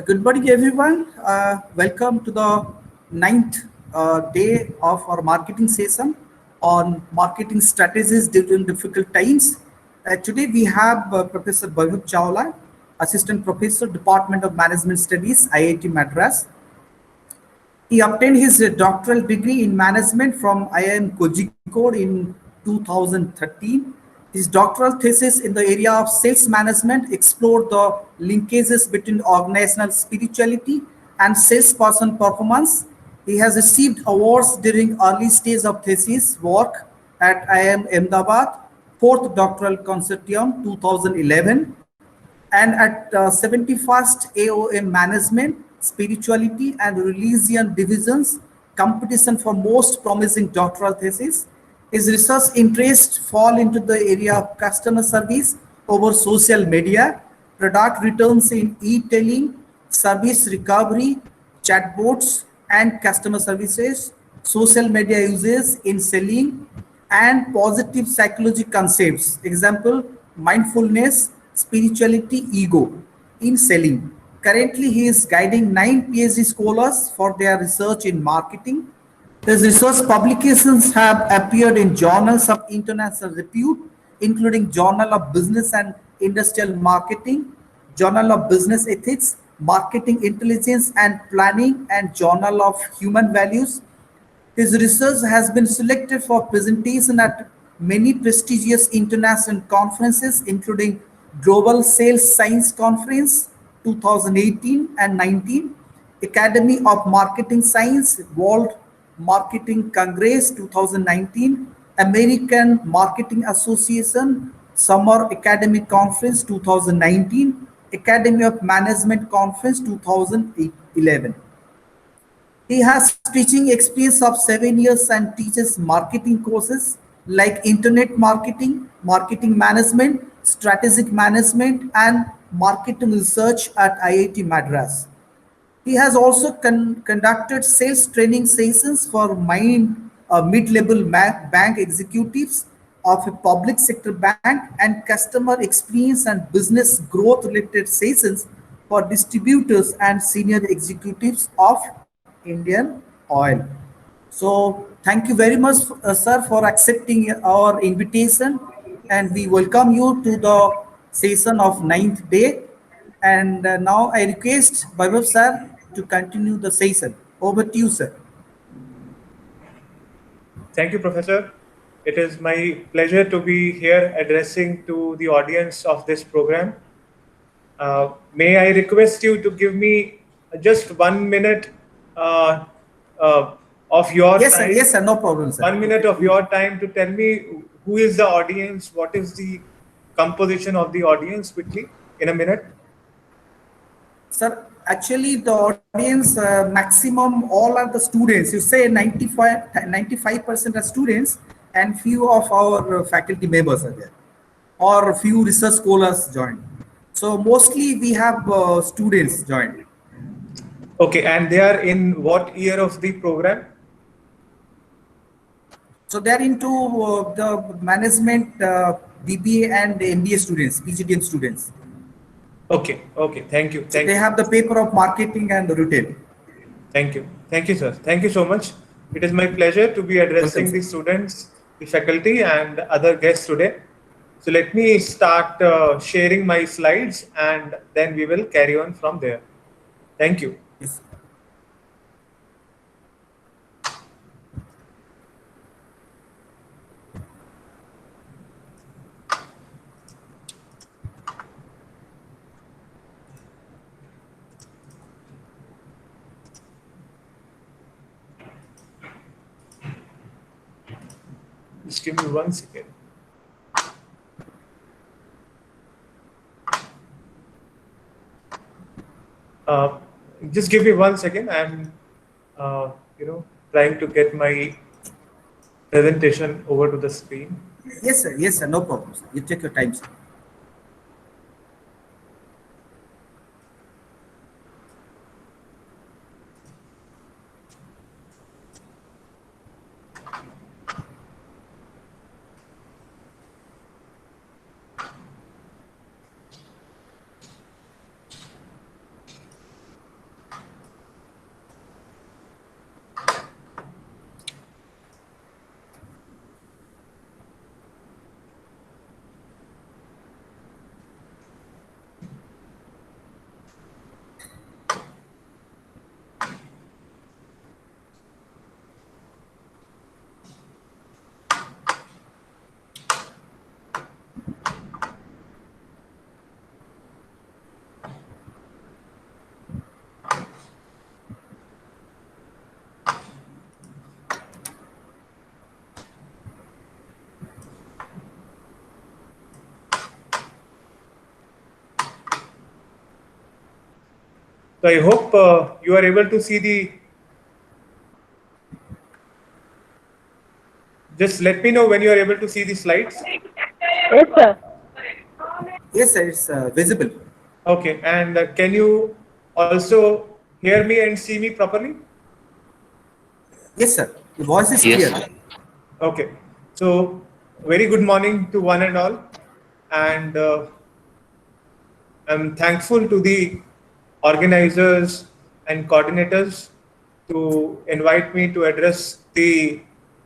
Good morning, everyone. Welcome to the ninth day of our marketing session on marketing strategies during difficult times. Today, we have Professor Vaibhav Chawla, Assistant Professor, Department of Management Studies, IIT Madras. He obtained his doctoral degree in management from IIM Kozhikode in 2013. His doctoral thesis in the area of sales management explored the linkages between organizational spirituality and salesperson performance. He has received awards during early stage of thesis work at IIM Ahmedabad, 4th Doctoral Consortium 2011, and at 71st AOM Management, Spirituality and Religion Divisions competition for most promising doctoral thesis. His research interests fall into the area of customer service over social media, product returns in e-tailing, service recovery, chatbots and customer services, social media uses in selling, and positive psychology concepts. Example, mindfulness, spirituality, ego in selling. Currently, he is guiding 9 PhD scholars for their research in marketing. His research publications have appeared in journals of international repute, including Journal of Business and Industrial Marketing, Journal of Business Ethics, Marketing Intelligence and Planning, and Journal of Human Values. His research has been selected for presentation at many prestigious international conferences, including Global Sales Science Conference 2018 and 19, Academy of Marketing Science World Marketing Congress 2019, American Marketing Association Summer Academic Conference 2019, Academy of Management Conference 2011. He has teaching experience of 7 years and teaches marketing courses like internet marketing, marketing management, strategic management, and marketing research at IIT Madras. He has also conducted sales training sessions for mid-level bank executives of a public sector bank and customer experience and business growth related sessions for distributors and senior executives of Indian Oil. So thank you very much, sir, for accepting our invitation, and we welcome you to the session of ninth day. And now I request Vaibhav sir to continue the session. Over to you, sir. Thank you, Professor. It is my pleasure to be here addressing to the audience of this program. May I request you to give me just 1 minute uh, of your Yes, sir. time? Yes, sir. No problem, sir. 1 minute of your time to tell me who is the audience, what is the composition of the audience quickly in a minute. Sir, actually, the audience maximum all are the students. You say 95% are students, and few of our faculty members are there, or few research scholars joined. So mostly we have students joined. Okay, and they are in what year of the program? So they are into the management, BBA and MBA students, PGDM students. Okay, okay, thank you. So they have the paper of marketing and retail. Thank you, sir. Thank you so much. It is my pleasure to be Welcome, addressing sir. the students, the faculty, and other guests today. So let me start sharing my slides, and then we will carry on from there. Thank you. Yes. Just give me 1 second. Uh, just give me 1 second. I'm, trying to get my presentation over to the screen. Yes, sir. Yes, sir. No problem, sir. You take your time, sir. So I hope you are able to see the. Just let me know when you are able to see the slides. Yes, sir. Yes, sir, it's visible. Okay, and can you also hear me and see me properly? Yes, sir. The voice is Yes, clear. sir. Okay, so very good morning to one and all, and I'm thankful to the organizers and coordinators to invite me to address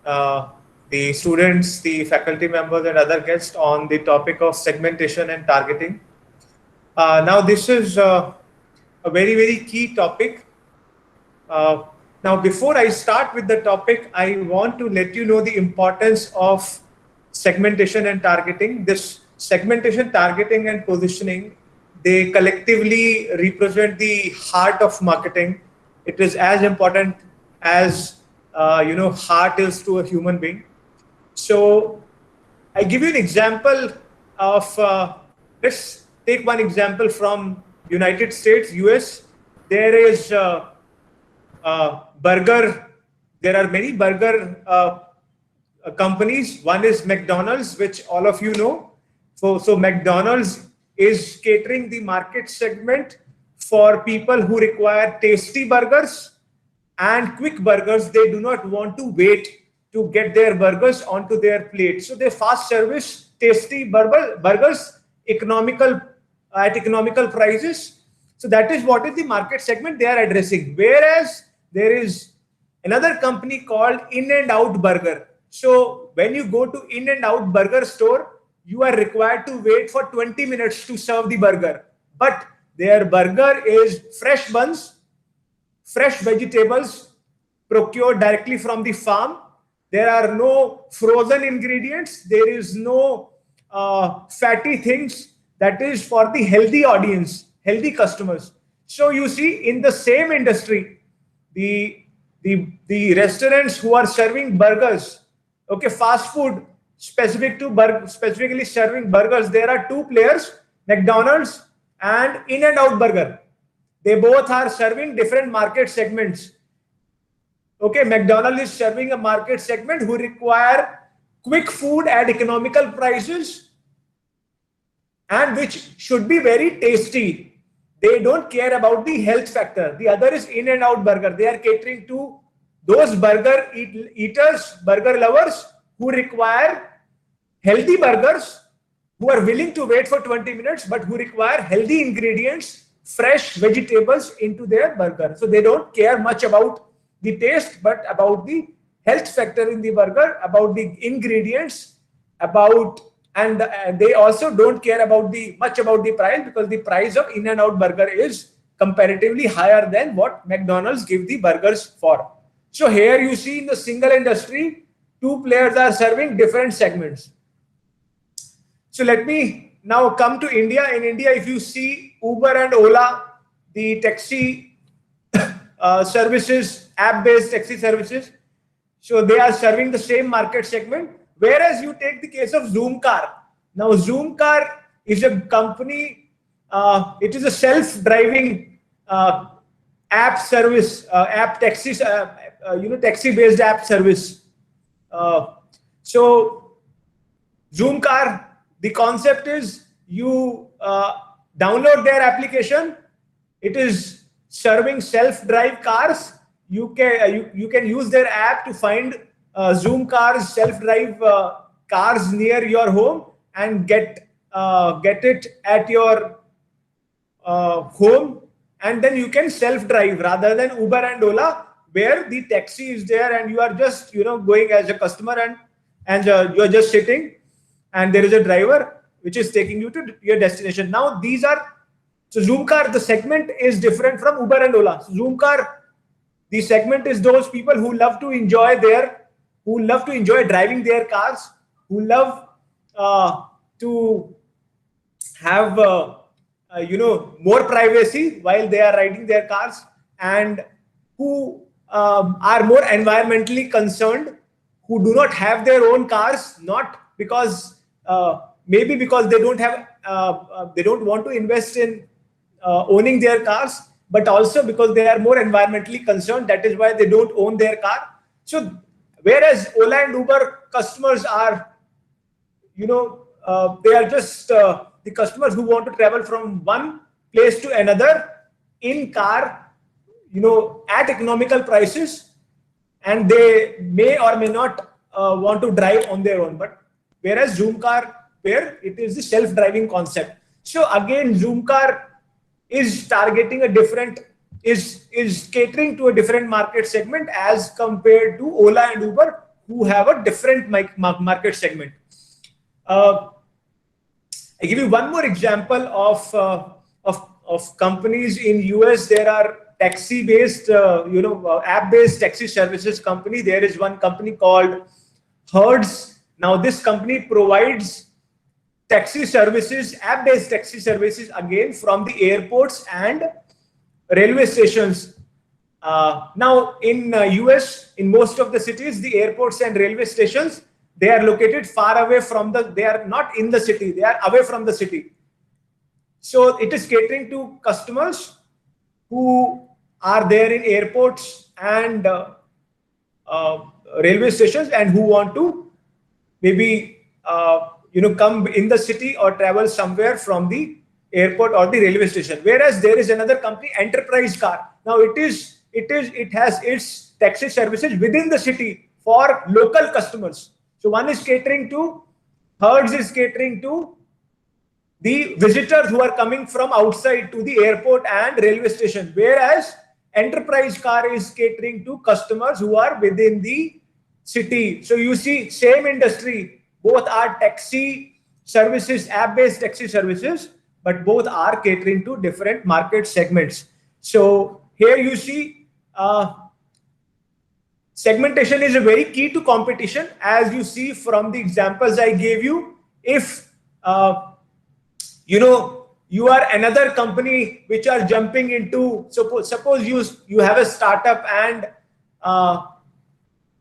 uh, the students, the faculty members, and other guests on the topic of segmentation and targeting. Now, this is a very key topic. Uh, Now, before I start with the topic, I want to let you know the importance of segmentation and targeting. This segmentation, targeting, and positioning, they collectively represent the heart of marketing. It is as important as heart is to a human being. So I give you an example of let's take one example from United States, US. There is burger. There are many burger companies. One is McDonald's, which all of you know. So McDonald's is catering the market segment for people who require tasty burgers and quick burgers. They do not want to wait to get their burgers onto their plate. So they fast service tasty burgers, economical at economical prices. So that is what is the market segment they are addressing. Whereas there is another company called In and Out Burger. So when you go to In and Out Burger store, you are required to wait for 20 minutes to serve the burger. But their burger is fresh buns, fresh vegetables procured directly from the farm. There are no frozen ingredients. There is no fatty things. That is for the healthy audience, healthy customers. So you see, in the same industry, the restaurants who are serving burgers, okay, fast food specifically serving burgers, there are two players, McDonald's and In and Out Burger. They both are serving different market segments. Okay, McDonald's is serving a market segment who require quick food at economical prices and which should be very tasty. They don't care about the health factor. The other is In and Out Burger. They are catering to those burger eaters, burger lovers who require healthy burgers, who are willing to wait for 20 minutes, but who require healthy ingredients, fresh vegetables into their burger. So they don't care much about the taste, but about the health factor in the burger, about the ingredients, and they also don't care about much about the price, because the price of In and Out Burger is comparatively higher than what McDonald's give the burgers for. So here you see in the single industry, two players are serving different segments. So let me now come to India. In India, if you see Uber and Ola, the taxi services, app-based taxi services, so they are serving the same market segment. Whereas you take the case of Zoomcar. Now Zoomcar is a company, it is a self-driving app service, app taxi, taxi-based app service. So Zoomcar, the concept is you download their application. It is serving self-drive cars. You can use their app to find Zoomcar's self-drive cars near your home and get it at your home, and then you can self-drive rather than Uber and Ola, where the taxi is there and you are just going as a customer and you are just sitting and there is a driver which is taking you to your destination. Now so Zoomcar, the segment is different from Uber and Ola. So Zoomcar, the segment is those people who love to enjoy driving their cars, who love to have more privacy while they are riding their cars, and who are more environmentally concerned, who do not have their own cars, not because maybe because they don't want to invest in owning their cars, but also because they are more environmentally concerned. That is why they don't own their car. So whereas Ola and Uber customers are, they are just the customers who want to travel from one place to another in car, at economical prices, and they may or may not want to drive on their own. But whereas Zoomcar, where it is the self-driving concept. So again, Zoomcar is targeting a different, is catering to a different market segment as compared to Ola and Uber, who have a different market segment. I give you one more example of companies in US. There are taxi-based, app-based taxi services company. There is one company called Hertz. Now, this company provides taxi services, app-based taxi services, again from the airports and railway stations. Now, in US, in most of the cities, the airports and railway stations, they are located far away from they are not in the city, they are away from the city. So it is catering to customers who are there in airports and railway stations and who want to maybe come in the city or travel somewhere from the airport or the railway station. Whereas there is another company, Enterprise Car. Now it has its taxi services within the city for local customers. So one is catering to, Hertz is catering to the visitors who are coming from outside to the airport and railway station, whereas Enterprise Car is catering to customers who are within the city. So you see, same industry, both are taxi services, app-based taxi services, but both are catering to different market segments. So here you see, segmentation is a very key to competition. As you see from the examples I gave you, if you are another company which are jumping into, suppose you have a startup and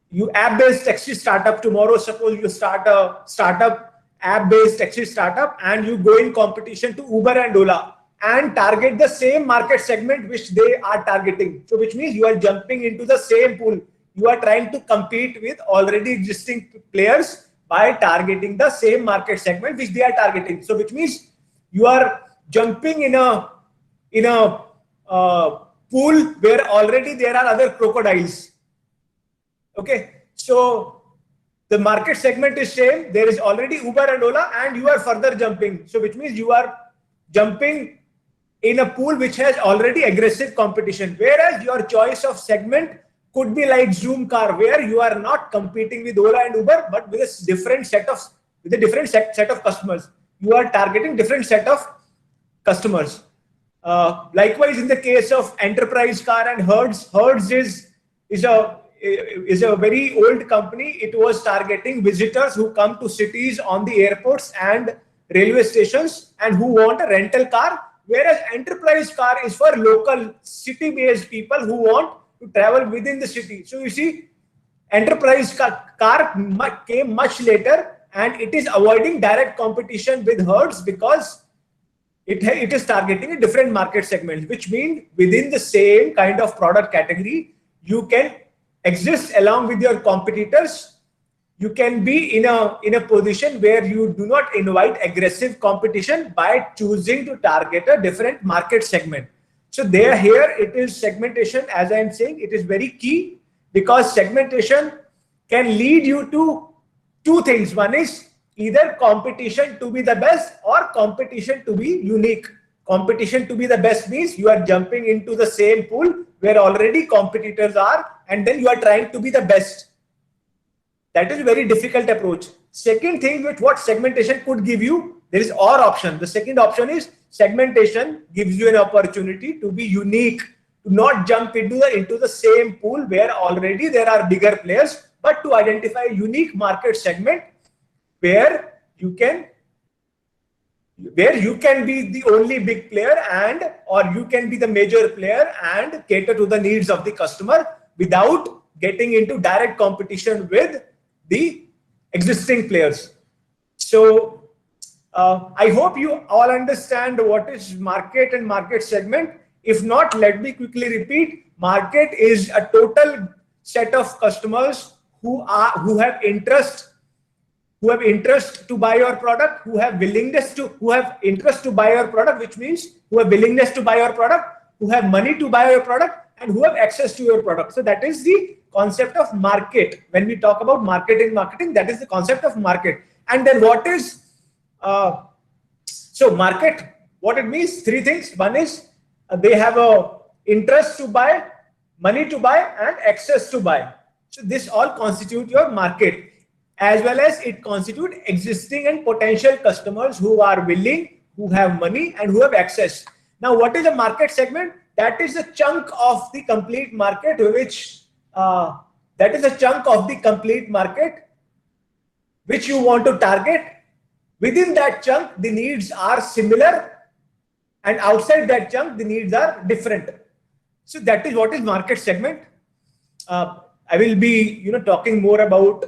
you app-based taxi startup tomorrow. Suppose you start a startup, app-based taxi startup, and you go in competition to Uber and Ola and target the same market segment which they are targeting. So which means you are jumping into the same pool. You are trying to compete with already existing players by targeting the same market segment which they are targeting. So which means you are jumping in a pool where already there are other crocodiles. Okay, so the market segment is same. There is already Uber and Ola, and you are further jumping. So which means you are jumping in a pool which has already aggressive competition. Whereas your choice of segment could be like Zoomcar, where you are not competing with Ola and Uber, but with a different set of customers. You are targeting different set of customers. Likewise, in the case of Enterprise Car and Hertz, Hertz is a very old company. It was targeting visitors who come to cities on the airports and railway stations and who want a rental car, whereas Enterprise Car is for local city-based people who want to travel within the city. So you see, Enterprise Car came much later, and it is avoiding direct competition with Hertz because it is targeting a different market segment, which means within the same kind of product category, you can exist along with your competitors. You can be in a position where you do not invite aggressive competition by choosing to target a different market segment. So here it is segmentation. As I am saying, it is very key because segmentation can lead you to two things. One is either competition to be the best or competition to be unique. Competition to be the best means you are jumping into the same pool where already competitors are, and then you are trying to be the best. That is a very difficult approach. Second thing, which what segmentation could give you, there is OR option. The second option is segmentation gives you an opportunity to be unique, to not jump into the same pool where already there are bigger players, but to identify a unique market segment where you can be the only big player or you can be the major player and cater to the needs of the customer without getting into direct competition with the existing players. So I hope you all understand what is market and market segment. If not, let me quickly repeat. Market is a total set of customers who have interest to buy your product, who have interest to buy your product, which means who have willingness to buy your product, who have money to buy your product, and who have access to your product. So that is the concept of market. When we talk about market in marketing, that is the concept of market. And then what is so market? What it means? Three things. One is they have a interest to buy, money to buy, and access to buy. So this all constitute your market, as well as it constitute existing and potential customers who are willing, who have money, and who have access. Now, what is a market segment? That is a chunk of the complete market, which you want to target. Within that chunk, the needs are similar, and outside that chunk, the needs are different. So that is what is market segment. I will be, talking more about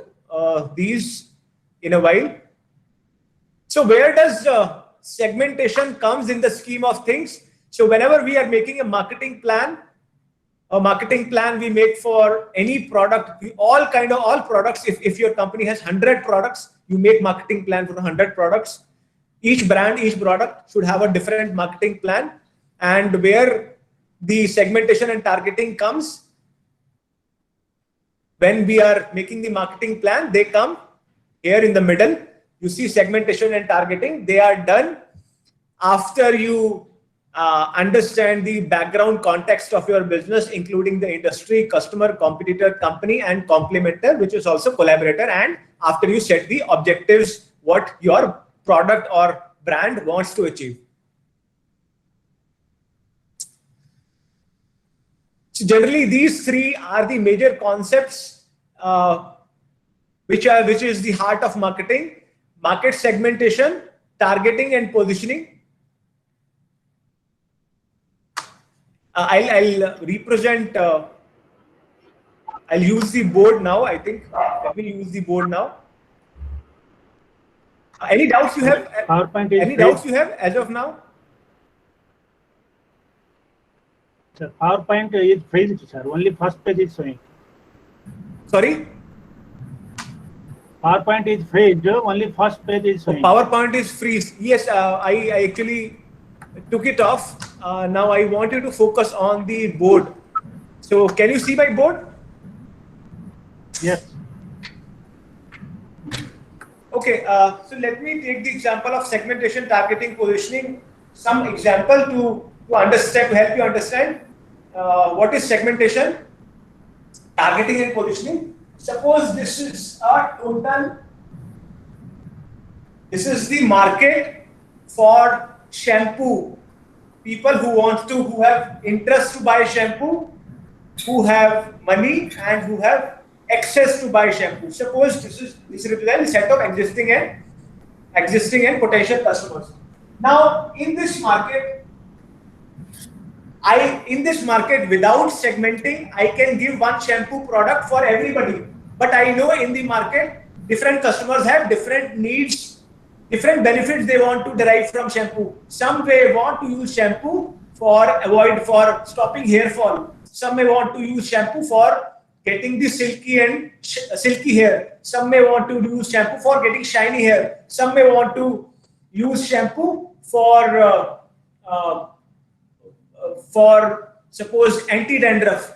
these in a while. So where does segmentation comes in the scheme of things? So whenever we are making a marketing plan we make for any product, all products. If your company has 100 products, you make marketing plan for 100 products. Each brand, each product should have a different marketing plan, and where the segmentation and targeting comes, when we are making the marketing plan, they come here in the middle. You see segmentation and targeting. They are done after you understand the background context of your business, including the industry, customer, competitor, company, and complementer, which is also collaborator, and after you set the objectives, what your product or brand wants to achieve. So generally, these three are the major concepts which is the heart of marketing: market segmentation, targeting, and positioning. I'll represent. I'll use the board now. I think let me use the board now. Any doubts you have? Any doubts you have as of now? Sir, PowerPoint is freezed, sir. Only first page is showing. Sorry? PowerPoint is freezed. Only first page is showing. PowerPoint is freeze. Yes, I actually took it off. Now I want you to focus on the board. So can you see my board? Yes. Okay, so let me take the example of segmentation, targeting, positioning. Some example to understand, to help you understand what is segmentation, targeting, and positioning. Suppose this is the market for shampoo. People who have interest to buy shampoo, who have money, and who have access to buy shampoo. Suppose this represents a set of existing and potential customers. Now, in this market, without segmenting, I can give one shampoo product for everybody. But I know in the market, different customers have different needs, different benefits they want to derive from shampoo. Some may want to use shampoo for stopping hair fall. Some may want to use shampoo for getting the silky hair. Some may want to use shampoo for getting shiny hair. Some may want to use shampoo for suppose anti-dandruff.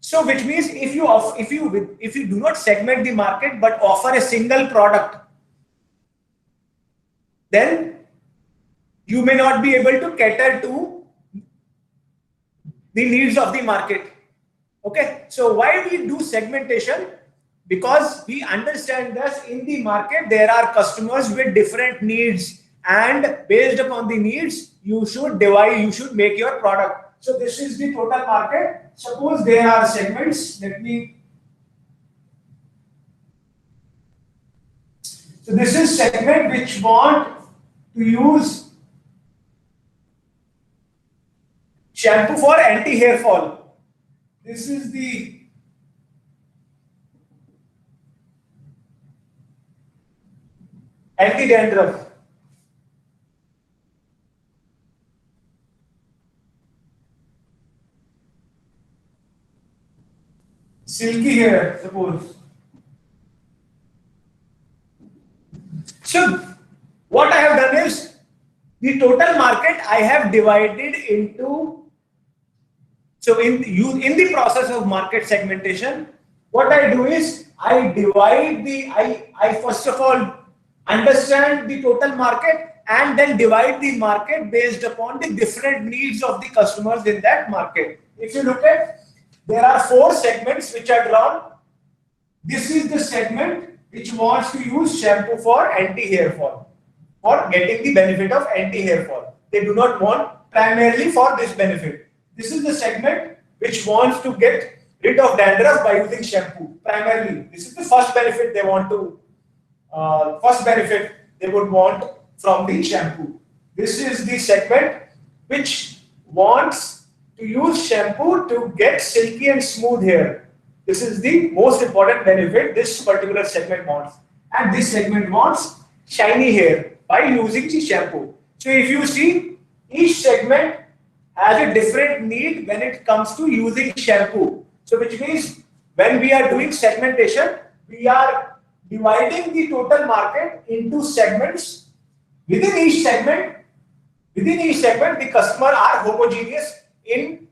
So which means if you do not segment the market but offer a single product, then you may not be able to cater to the needs of the market. Okay, so why we do segmentation? Because we understand that in the market there are customers with different needs, and based upon the needs, you should make your product. So this is the total market. Suppose there are segments. So this is segment which want to use shampoo for anti-hair fall. This is the anti-dandruff. silky hair, suppose. So what I have done is the total market I have divided into. So in the process of market segmentation, what I do is I divide I first of all understand the total market and then divide the market based upon the different needs of the customers in that market. If you look at, there are 4 segments which are drawn. This is the segment which wants to use shampoo for anti-hair fall, for getting the benefit of anti-hair fall. They do not want primarily for this benefit. This is the segment which wants to get rid of dandruff by using shampoo primarily. This is the first benefit they want to, first benefit they would want from the shampoo. This is the segment which wants to use shampoo to get silky and smooth hair. This is the most important benefit this particular segment wants. And this segment wants shiny hair by using the shampoo. So if you see, each segment has a different need when it comes to using shampoo. So which means when we are doing segmentation, we are dividing the total market into segments. Within each segment, the customer are homogeneous in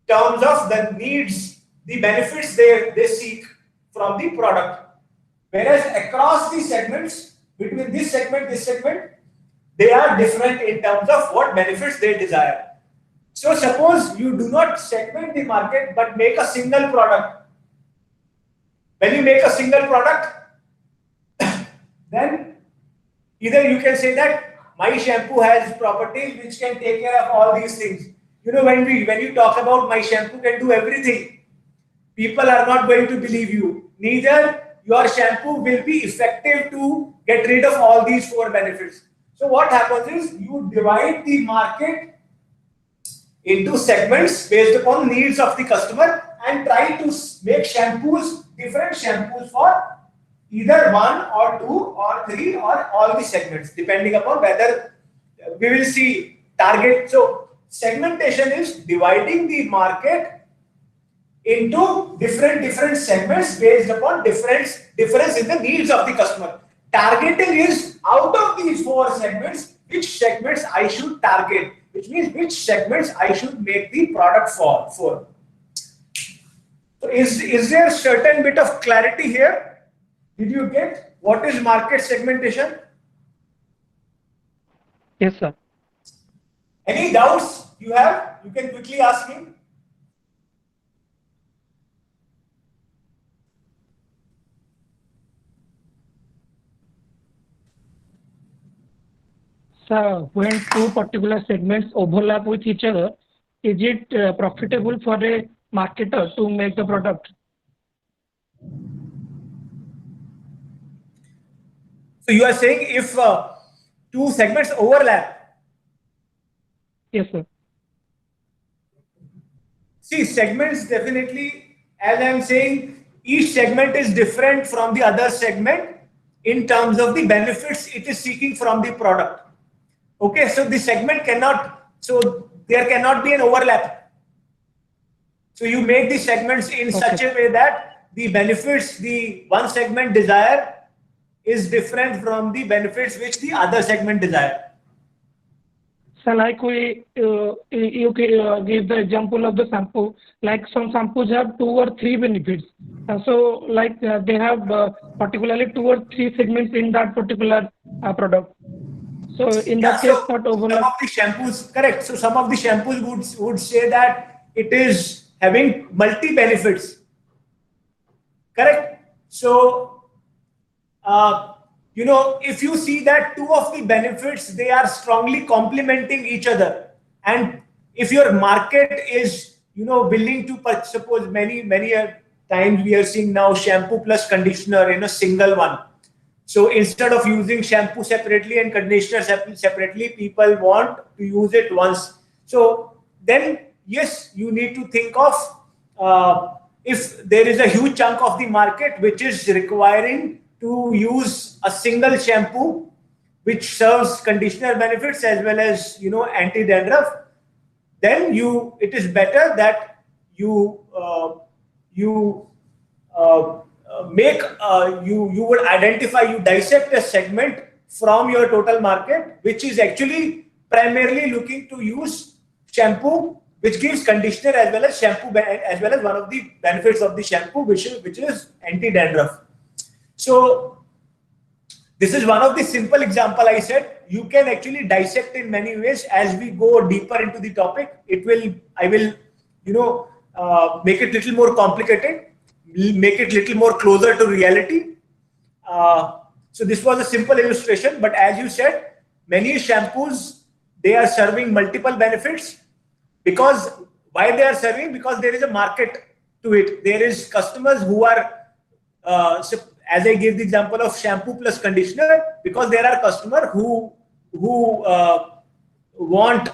terms of the needs, the benefits they seek from the product. Whereas across the segments, between this segment, they are different in terms of what benefits they desire. So suppose you do not segment the market but make a single product. When you make a single product, then either you can say that my shampoo has properties which can take care of all these things. You know, when you talk about my shampoo can do everything, people are not going to believe you. Neither your shampoo will be effective to get rid of all these 4 benefits. So what happens is you divide the market into segments based upon needs of the customer and try to make different shampoos for either 1 or 2 or 3 or all the segments, depending upon whether we will see target. So segmentation is dividing the market into different segments based upon difference in the needs of the customer. Targeting is out of these 4 segments, which segments I should target, which means which segments I should make the product for. So is there a certain bit of clarity here? Did you get what is market segmentation? Yes, sir. Any doubts you have? You can quickly ask me. So when 2 particular segments overlap with each other, is it profitable for a marketer to make the product? So you are saying if 2 segments overlap? Yes, sir. See, segments definitely, as I am saying, each segment is different from the other segment in terms of the benefits it is seeking from the product. Okay, so the segment there cannot be an overlap. So you make the segments in such a way that the benefits the one segment desire is different from the benefits which the other segment desire. So like you give the example of the shampoo, like some shampoos have 2 or 3 benefits. So like they have particularly 2 or 3 segments in that particular product. So in that case, not overlap. Some of the shampoos, correct. So some of the shampoos would say that it is having multi benefits. Correct. So, if you see that 2 of the benefits, they are strongly complementing each other. And if your market is, willing to suppose many times we are seeing now shampoo plus conditioner in a single one. So instead of using shampoo separately and conditioner separately, people want to use it once. So then, yes, you need to think of if there is a huge chunk of the market which is requiring to use a single shampoo which serves conditioner benefits as well as anti-dandruff, then it is better that you you would identify, you dissect a segment from your total market, which is actually primarily looking to use shampoo, which gives conditioner as well as shampoo, as well as one of the benefits of the shampoo, which is anti-dandruff. So this is one of the simple example I said. You can actually dissect in many ways. As we go deeper into the topic, I will make it little more complicated, make it little more closer to reality. So this was a simple illustration, but as you said, many shampoos, they are serving multiple benefits. Because why they are serving? Because there is a market to it. There is customers who are, as I gave the example of shampoo plus conditioner, because there are customers who want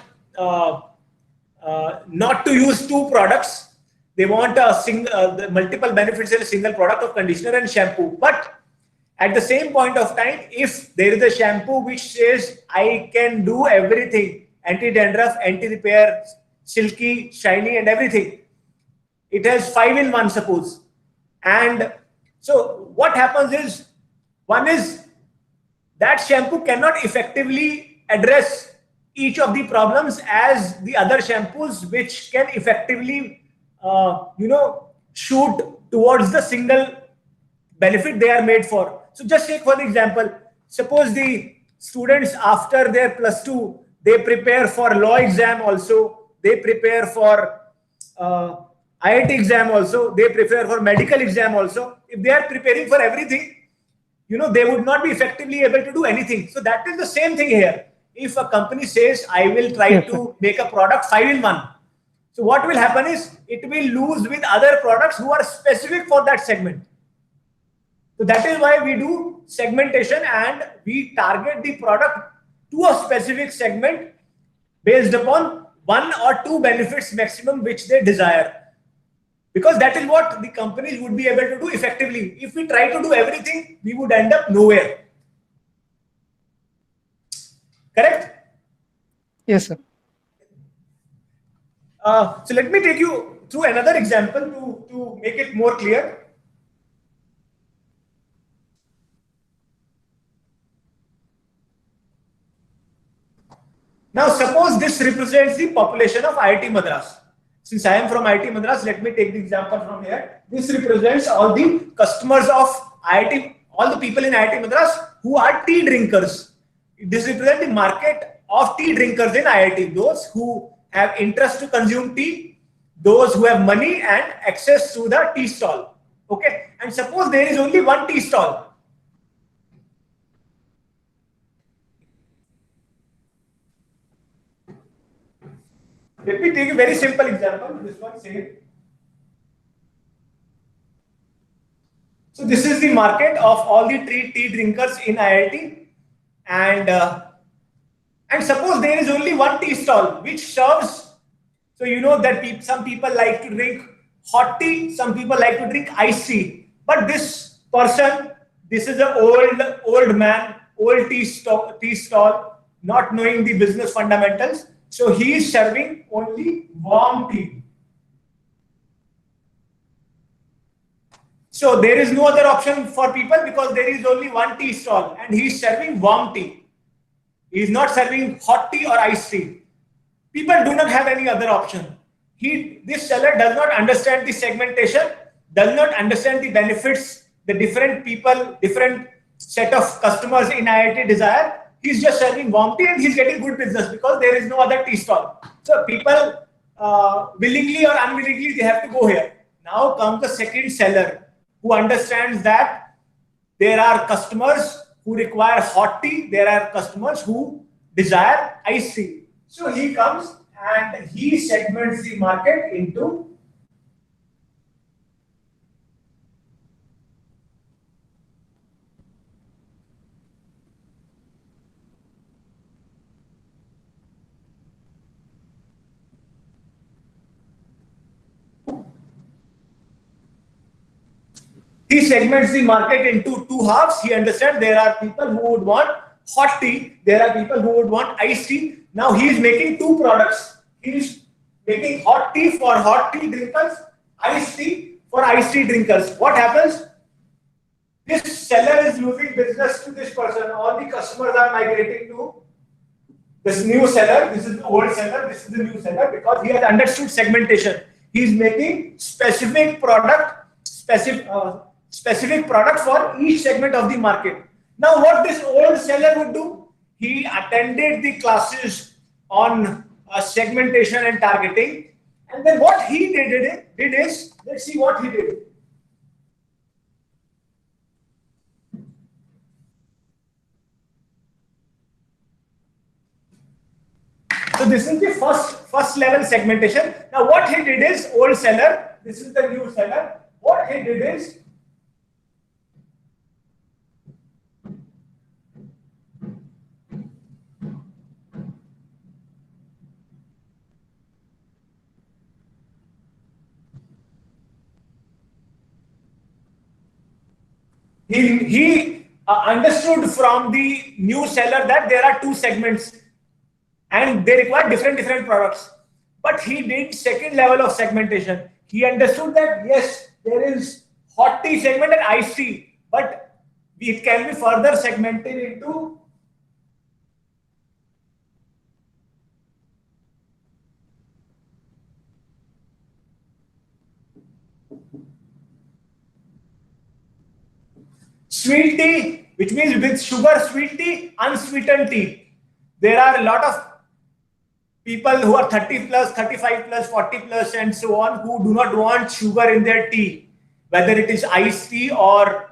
not to use two products. They want the multiple benefits in a single product of conditioner and shampoo. But at the same point of time, if there is a shampoo which says I can do everything, anti-dandruff, anti-repair, silky, shiny, and everything, it has 5-in-1, suppose. And so what happens is, one is that shampoo cannot effectively address each of the problems as the other shampoos, which can effectively shoot towards the single benefit they are made for. So just take for the example, suppose the students after their +2, they prepare for law exam also, they prepare for IIT exam also, they prepare for medical exam also. If they are preparing for everything, they would not be effectively able to do anything. So that is the same thing here. If a company says, I will try to make a product 5-in-1, so what will happen is, it will lose with other products who are specific for that segment. So that is why we do segmentation, and we target the product to a specific segment based upon 1 or 2 benefits maximum which they desire. Because that is what the companies would be able to do effectively. If we try to do everything, we would end up nowhere. Correct? Yes, sir. So let me take you through another example to make it more clear. Now, suppose this represents the population of IIT Madras. Since I am from IIT Madras, let me take the example from here. This represents all the customers of IIT, all the people in IIT Madras who are tea drinkers. This represents the market of tea drinkers in IIT, those who have interest to consume tea, those who have money and access to the tea stall. Okay, and suppose there is only one tea stall. Let me take a very simple example. This one, say. So this is the market of all the tea drinkers in IIT, and suppose there is only one tea stall which serves. So you know that some people like to drink hot tea, some people like to drink iced tea. But this person, this is an old man, old tea stall, not knowing the business fundamentals. So he is serving only warm tea. So there is no other option for people because there is only one tea stall and he is serving warm tea. He is not serving hot tea or iced tea. People do not have any other option. This seller does not understand the segmentation, does not understand the benefits the different people, different set of customers in IIT desire. He's just serving warm tea and he's getting good business because there is no other tea stall. So people willingly or unwillingly, they have to go here. Now comes the second seller who understands that there are customers who require hot tea. There are customers who desire iced tea. So he comes and he segments the market into two halves. He understands there are people who would want hot tea, there are people who would want iced tea. Now he is making two products. He is making hot tea for hot tea drinkers, iced tea for iced tea drinkers. What happens? This seller is losing business to this person. All the customers are migrating to this new seller. This is the old seller. This is the new seller because he has understood segmentation. He is making specific product for each segment of the market. Now, what this old seller would do? He attended the classes on segmentation and targeting, and then what he did is let's see what he did. So this is the first level segmentation. Now what he did is old seller. This is the new seller. What he did is he understood from the new seller that there are two segments and they require different products. But he did second level of segmentation. He understood that yes, there is hot tea segment and iced tea, but it can be further segmented into sweet tea, which means with sugar sweet tea, unsweetened tea. There are a lot of people who are 30 plus, 35 plus, 40 plus, and so on, who do not want sugar in their tea, whether it is iced tea or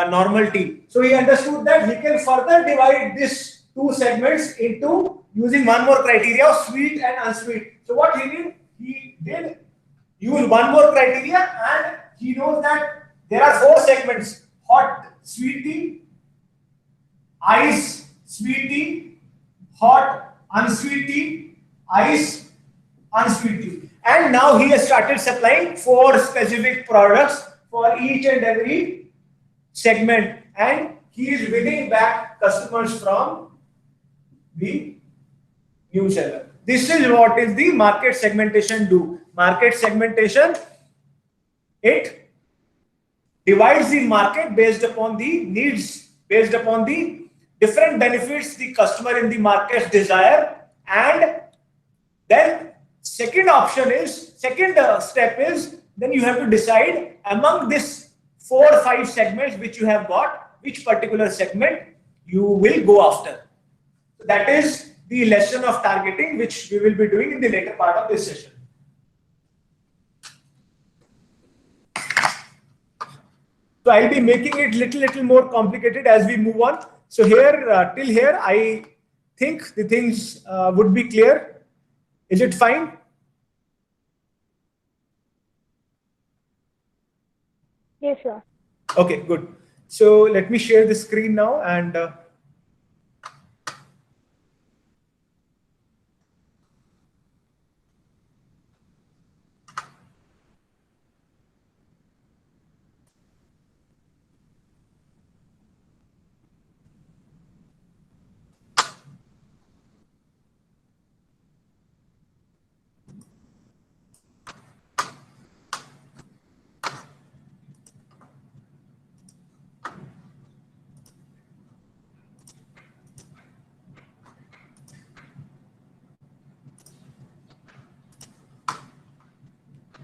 normal tea. So he understood that he can further divide these two segments into using one more criteria of sweet and unsweet. So what he did use one more criteria, and he knows that there are four segments: hot sweet tea, ice sweet tea, hot unsweet tea, ice unsweet tea. And now he has started supplying four specific products for each and every segment, and he is winning back customers from the new seller. This is what is the market segmentation do. Market segmentation, it divides the market based upon the needs, based upon the different benefits the customer in the market desire. And then second step is then you have to decide among this 4 or 5 segments which you have got, which particular segment you will go after. That is the lesson of targeting, which we will be doing in the later part of this session. So I'll be making it little more complicated as we move on. So here, till here, I think the things would be clear. Is it fine? Yes, sir. Okay, good. So let me share the screen now, and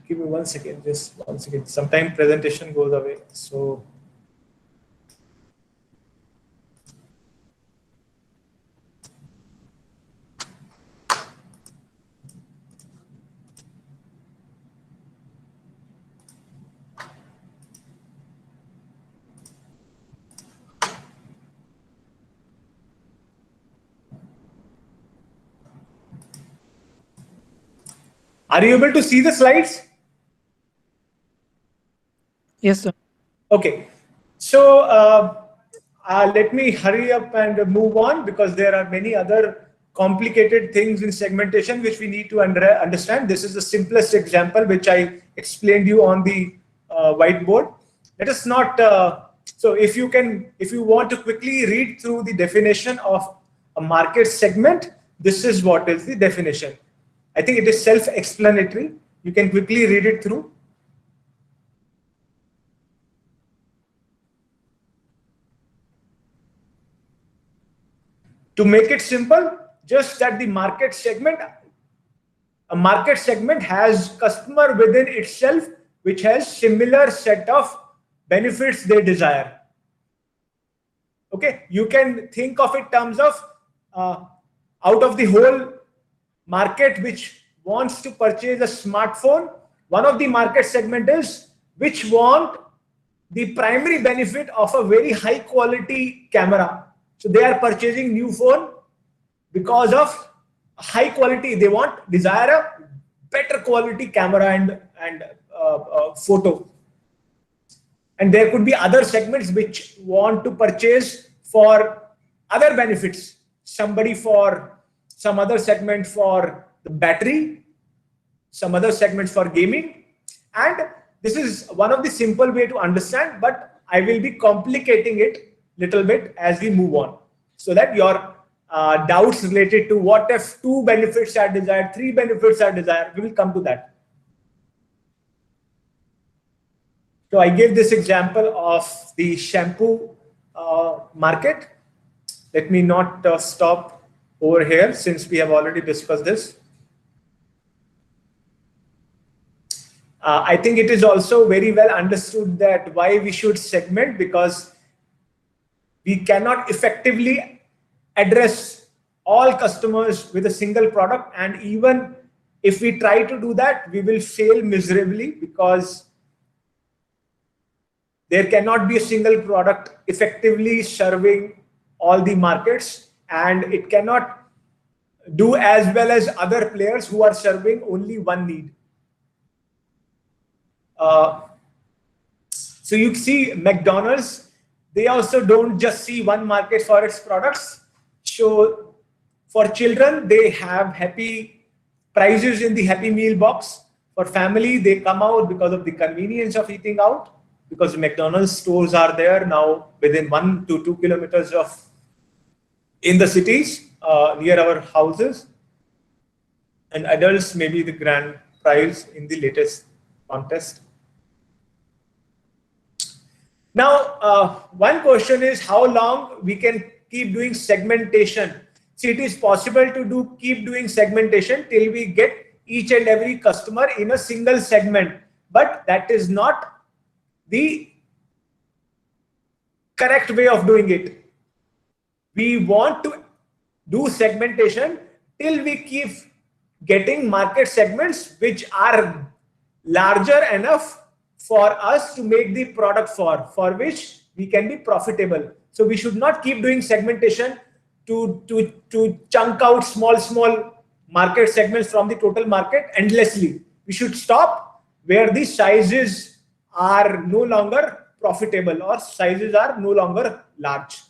give me 1 second, just 1 second. Sometimes presentation goes away. So are you able to see the slides? Yes, sir. Okay, so let me hurry up and move on, because there are many other complicated things in segmentation which we need to understand. This is the simplest example which I explained you on the whiteboard. Let us not. So if you want to quickly read through the definition of a market segment, this is what is the definition. I think it is self-explanatory. You can quickly read it through. To make it simple, just that the a market segment has customer within itself which has similar set of benefits they desire. Okay, you can think of it in terms of out of the whole market which wants to purchase a smartphone, one of the market segment is which want the primary benefit of a very high quality camera. So they are purchasing new phone because of high quality. They desire a better quality camera and photo. And there could be other segments which want to purchase for other benefits. Somebody for some other segment for the battery, some other segments for gaming. And this is one of the simple way to understand, but I will be complicating it little bit as we move on, so that your doubts related to what if 2 benefits are desired, 3 benefits are desired, we will come to that. So I gave this example of the shampoo market. Let me not stop over here since we have already discussed this. I think it is also very well understood that why we should segment, because we cannot effectively address all customers with a single product, and even if we try to do that, we will fail miserably, because there cannot be a single product effectively serving all the markets, and it cannot do as well as other players who are serving only one need. So you see McDonald's, they also don't just see one market for its products. So for children, they have happy prices in the Happy Meal box. For family, they come out because of the convenience of eating out, because McDonald's stores are there now within 1 to 2 kilometers of in the cities near our houses. And adults may be the grand prize in the latest contest. Now, one question is how long we can keep doing segmentation. See, it is possible to keep doing segmentation till we get each and every customer in a single segment, but that is not the correct way of doing it. We want to do segmentation till we keep getting market segments which are larger enough for us to make the product for which we can be profitable. So we should not keep doing segmentation to chunk out small market segments from the total market endlessly. We should stop where the sizes are no longer profitable or sizes are no longer large.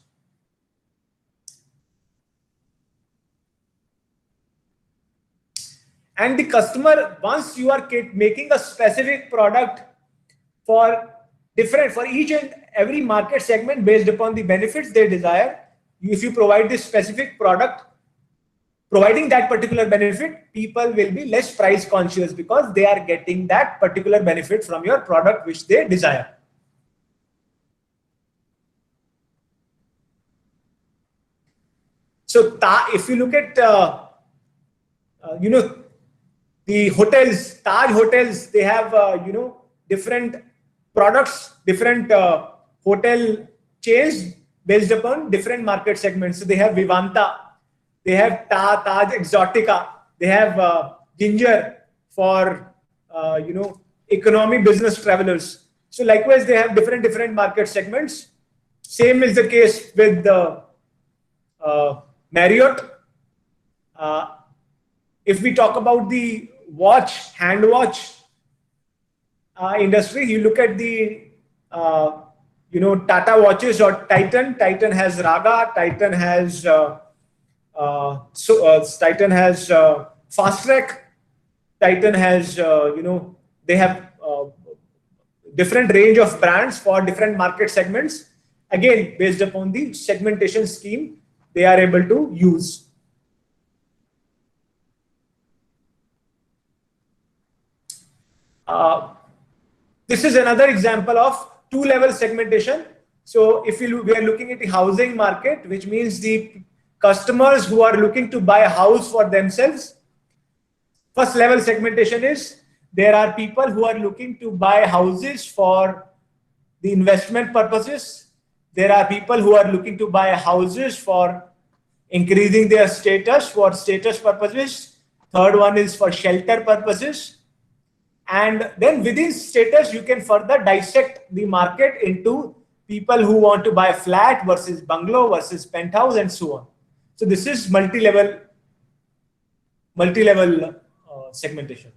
And the customer, once you are making a specific product for each and every market segment based upon the benefits they desire, if you provide this specific product, providing that particular benefit, people will be less price conscious because they are getting that particular benefit from your product which they desire. So if you look at, the hotels, Taj hotels, they have, different products, different hotel chains based upon different market segments. So they have Vivanta, they have Taj Exotica, they have Ginger for, economy business travelers. So likewise, they have different market segments. Same is the case with the Marriott. If we talk about the hand watch industry, you look at the Tata watches or Titan. Titan has Raga. Titan has Fast Track. Titan has they have different range of brands for different market segments. Again, based upon the segmentation scheme they are able to use. This is another example of two-level segmentation. So if we are looking at the housing market, which means the customers who are looking to buy a house for themselves. First level segmentation is there are people who are looking to buy houses for the investment purposes. There are people who are looking to buy houses for increasing their status for status purposes. Third one is for shelter purposes. And then within status, you can further dissect the market into people who want to buy flat versus bungalow versus penthouse and so on. So this is multi-level segmentation.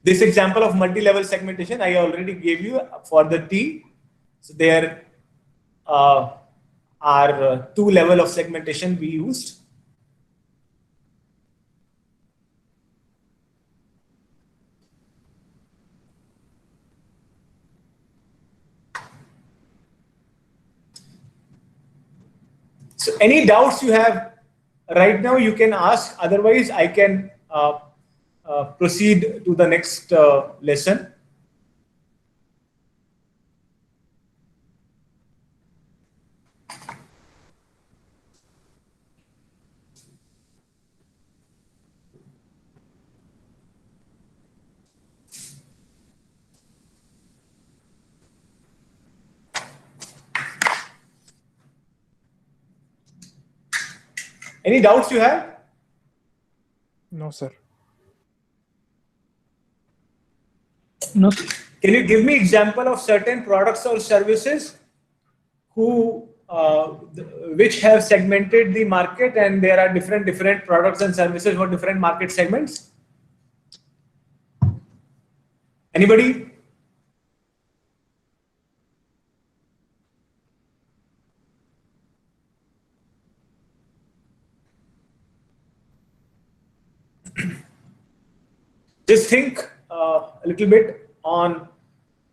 This example of multi-level segmentation I already gave you for the T. So there are 2 levels of segmentation we used. So any doubts you have right now, you can ask. Otherwise, I can proceed to the next lesson. Any doubts you have? No, sir. No. Can you give me example of certain products or services which have segmented the market, and there are different products and services for different market segments? Anybody? Just think a little bit on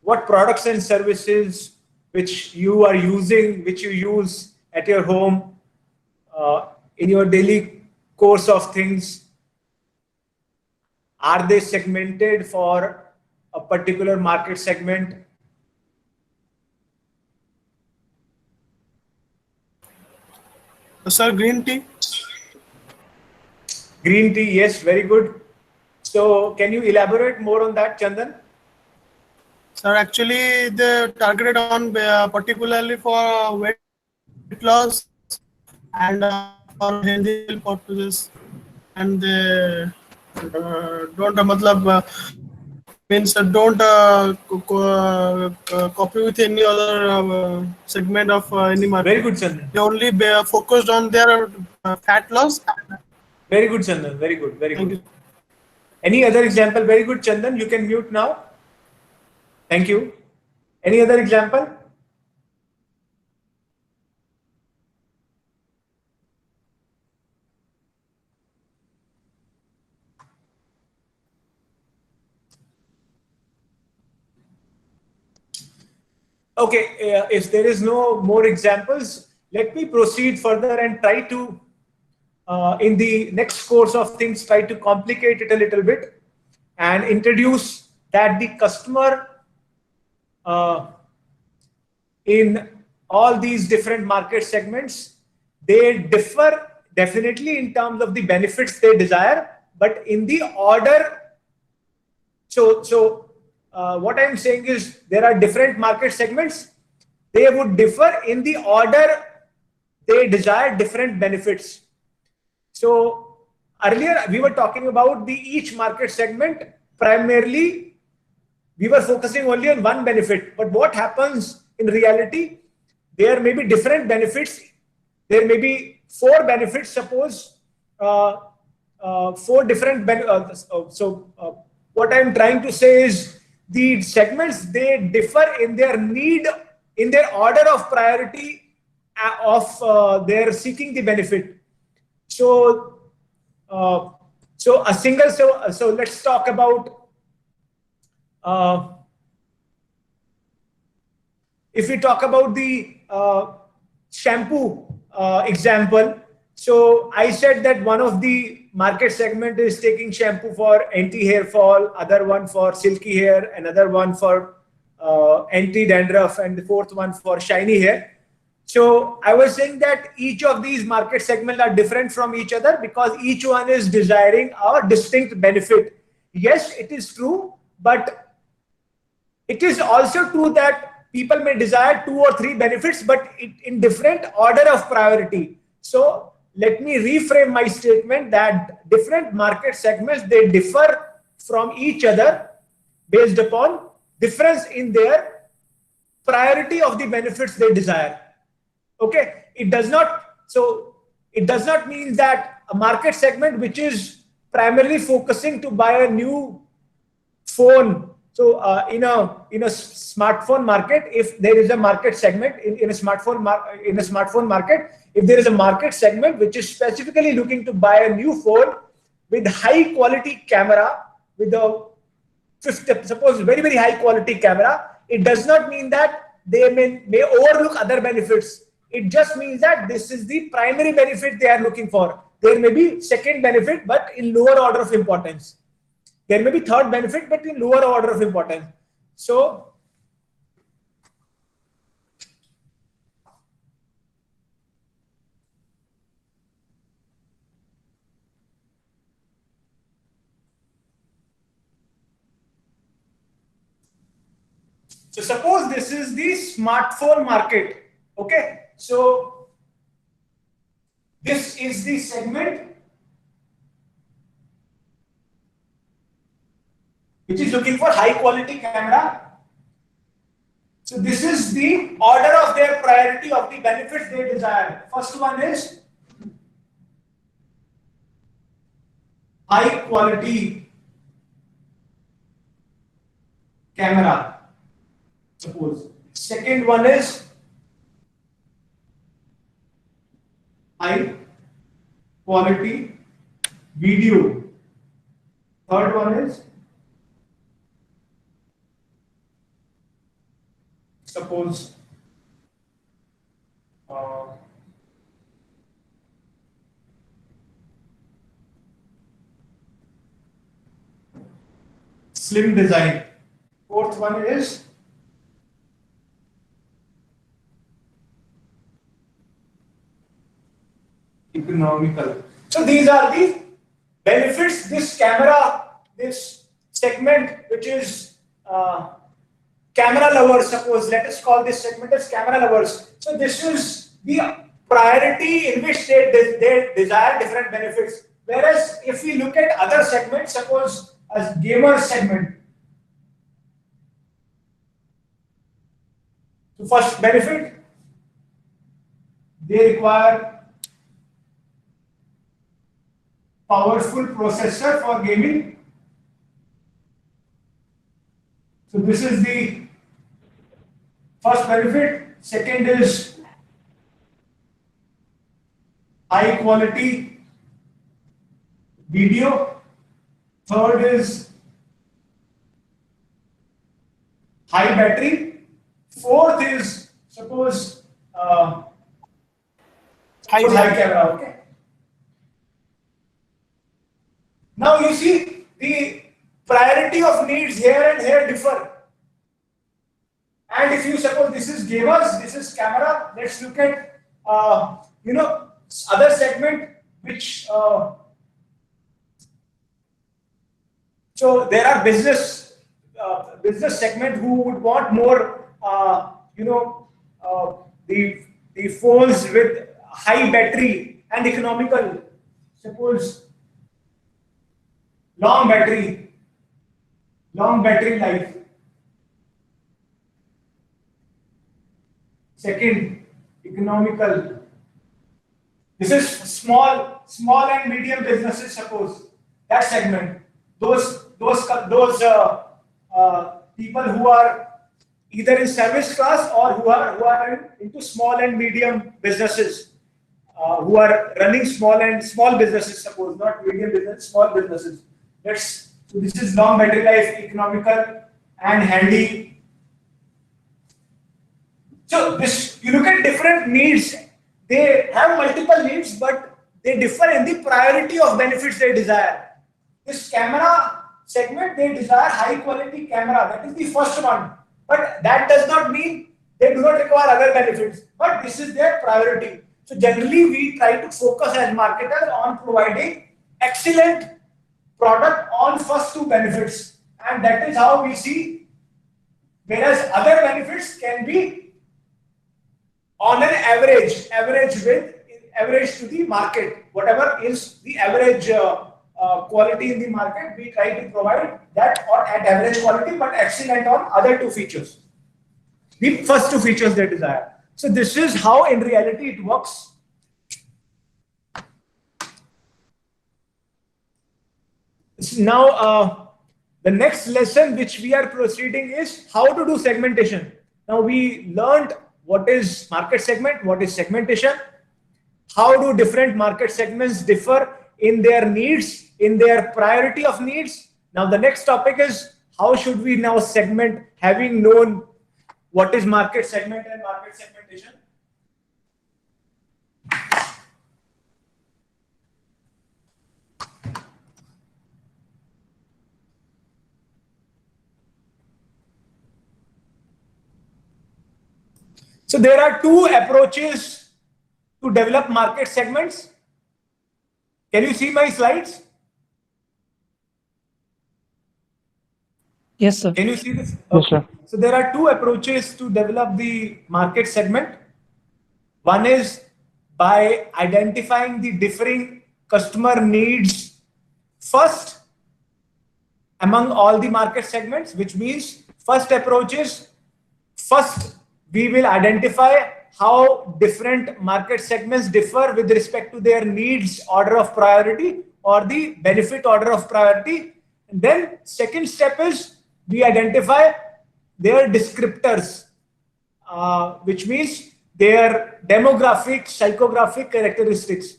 what products and services which you are using, which you use at your home, in your daily course of things. Are they segmented for a particular market segment? Sir, green tea. Green tea, yes, very good. So can you elaborate more on that, Chandan? Sir, actually, they targeted on particularly for weight loss and for healthy purposes, and they don't don't copy with any other segment of any market. Very good, Chandan. They only focused on their fat loss. Very good, Chandan. Very good. Very Thank good. you. Any other example? Very good, Chandan. You can mute now. Thank you. Any other example? Okay, if there is no more examples, let me proceed further and try to, in the next course of things, try to complicate it a little bit and introduce that the customer in all these different market segments, they differ definitely in terms of the benefits they desire, but in the order. So what I'm saying is there are different market segments. They would differ in the order they desire different benefits. So earlier we were talking about each market segment. Primarily, we were focusing only on one benefit. But what happens in reality? There may be different benefits. There may be 4 benefits. Suppose 4 different benefits. What I'm trying to say is the segments, they differ in their need, in their order of priority of their seeking the benefit. So let's talk about if we talk about the shampoo example. So I said that one of the market segment is taking shampoo for anti-hair fall, other one for silky hair, another one for anti-dandruff, and the fourth one for shiny hair. So I was saying that each of these market segments are different from each other because each one is desiring a distinct benefit. Yes, it is true, but it is also true that people may desire 2 or 3 benefits, but in different order of priority. So let me reframe my statement that different market segments, they differ from each other based upon difference in their priority of the benefits they desire. Okay, it does not mean that a market segment which is primarily focusing to buy a new phone. So in a smartphone market, if there is a market segment in a smartphone market, if there is a market segment which is specifically looking to buy a new phone with high quality camera, with a suppose very high quality camera, it does not mean that they may overlook other benefits. It just means that this is the primary benefit they are looking for. There may be second benefit, but in lower order of importance. There may be third benefit, but in lower order of importance. So suppose this is the smartphone market. Okay, so this is the segment which is looking for high quality camera. So this is the order of their priority of the benefits they desire. First one is high quality camera, suppose. Second one is high quality video. Third one is suppose slim design. Fourth one is economical. So these are the benefits this segment, which is camera lovers, suppose, let us call this segment as camera lovers. So this is the priority in which they desire different benefits. Whereas if we look at other segments, suppose as gamer segment. So first benefit, they require powerful processor for gaming. So this is the first benefit. Second is high quality video. Third is high battery. Fourth is suppose high camera. Okay. Now you see the priority of needs here and here differ. And if you suppose this is gamers, this is camera, let's look at other segment which so there are business segment who would want more the phones with high battery and economical, suppose long battery life. Second, economical. This is small and medium businesses, suppose that segment. Those people who are either in service class or who are into small and medium businesses, who are running small businesses, suppose, not medium business, small businesses. So this is long battery life, economical and handy. So you look at different needs. They have multiple needs, but they differ in the priority of benefits they desire. This camera segment, they desire high quality camera. That is the first one. But that does not mean they do not require other benefits, but this is their priority. So generally we try to focus as marketers on providing excellent product on first two benefits, and that is how we see, whereas other benefits can be on an average to the market, whatever is the average quality in the market, we try to provide that or at average quality, but excellent on other two features, the first two features they desire. So this is how in reality it works. Now the next lesson which we are proceeding is how to do segmentation. Now we learned what is market segment, what is segmentation, how do different market segments differ in their needs, in their priority of needs. Now the next topic is how should we now segment, having known what is market segment and market segmentation. So there are two approaches to develop market segments. Can you see my slides? Yes, sir. Can you see this? Yes, sir. So there are two approaches to develop the market segment. One is by identifying the differing customer needs first among all the market segments, which means first approach is first we will identify how different market segments differ with respect to their needs order of priority or the benefit order of priority. And then second step is we identify their descriptors, which means their demographic, psychographic characteristics.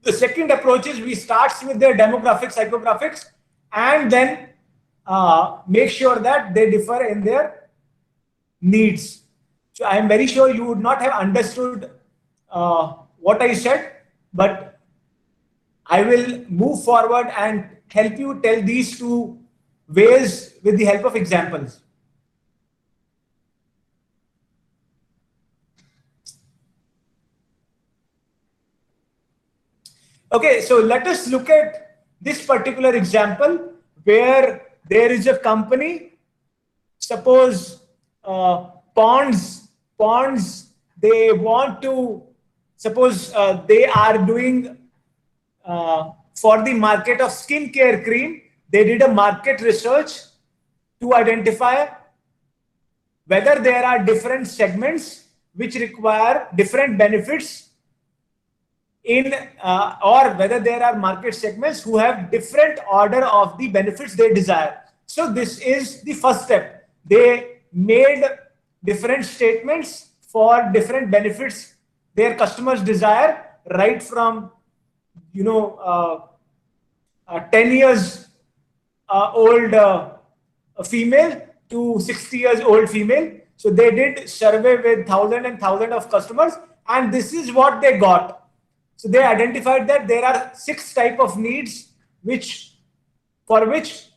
The second approach is we start with their demographic, psychographics, and then make sure that they differ in their needs. So I am very sure you would not have understood what I said, but I will move forward and help you tell these two ways with the help of examples. Okay, so let us look at this particular example where there is a company, suppose Ponds, they want to, suppose they are doing for the market of skincare cream, they did a market research to identify whether there are different segments which require different benefits in or whether there are market segments who have different order of the benefits they desire. So this is the first step. They made different statements for different benefits their customers desire, right from 10 years old female to 60 years old female. So they did survey with thousands and thousands of customers, and this is what they got. So they identified that there are 6 types of needs for which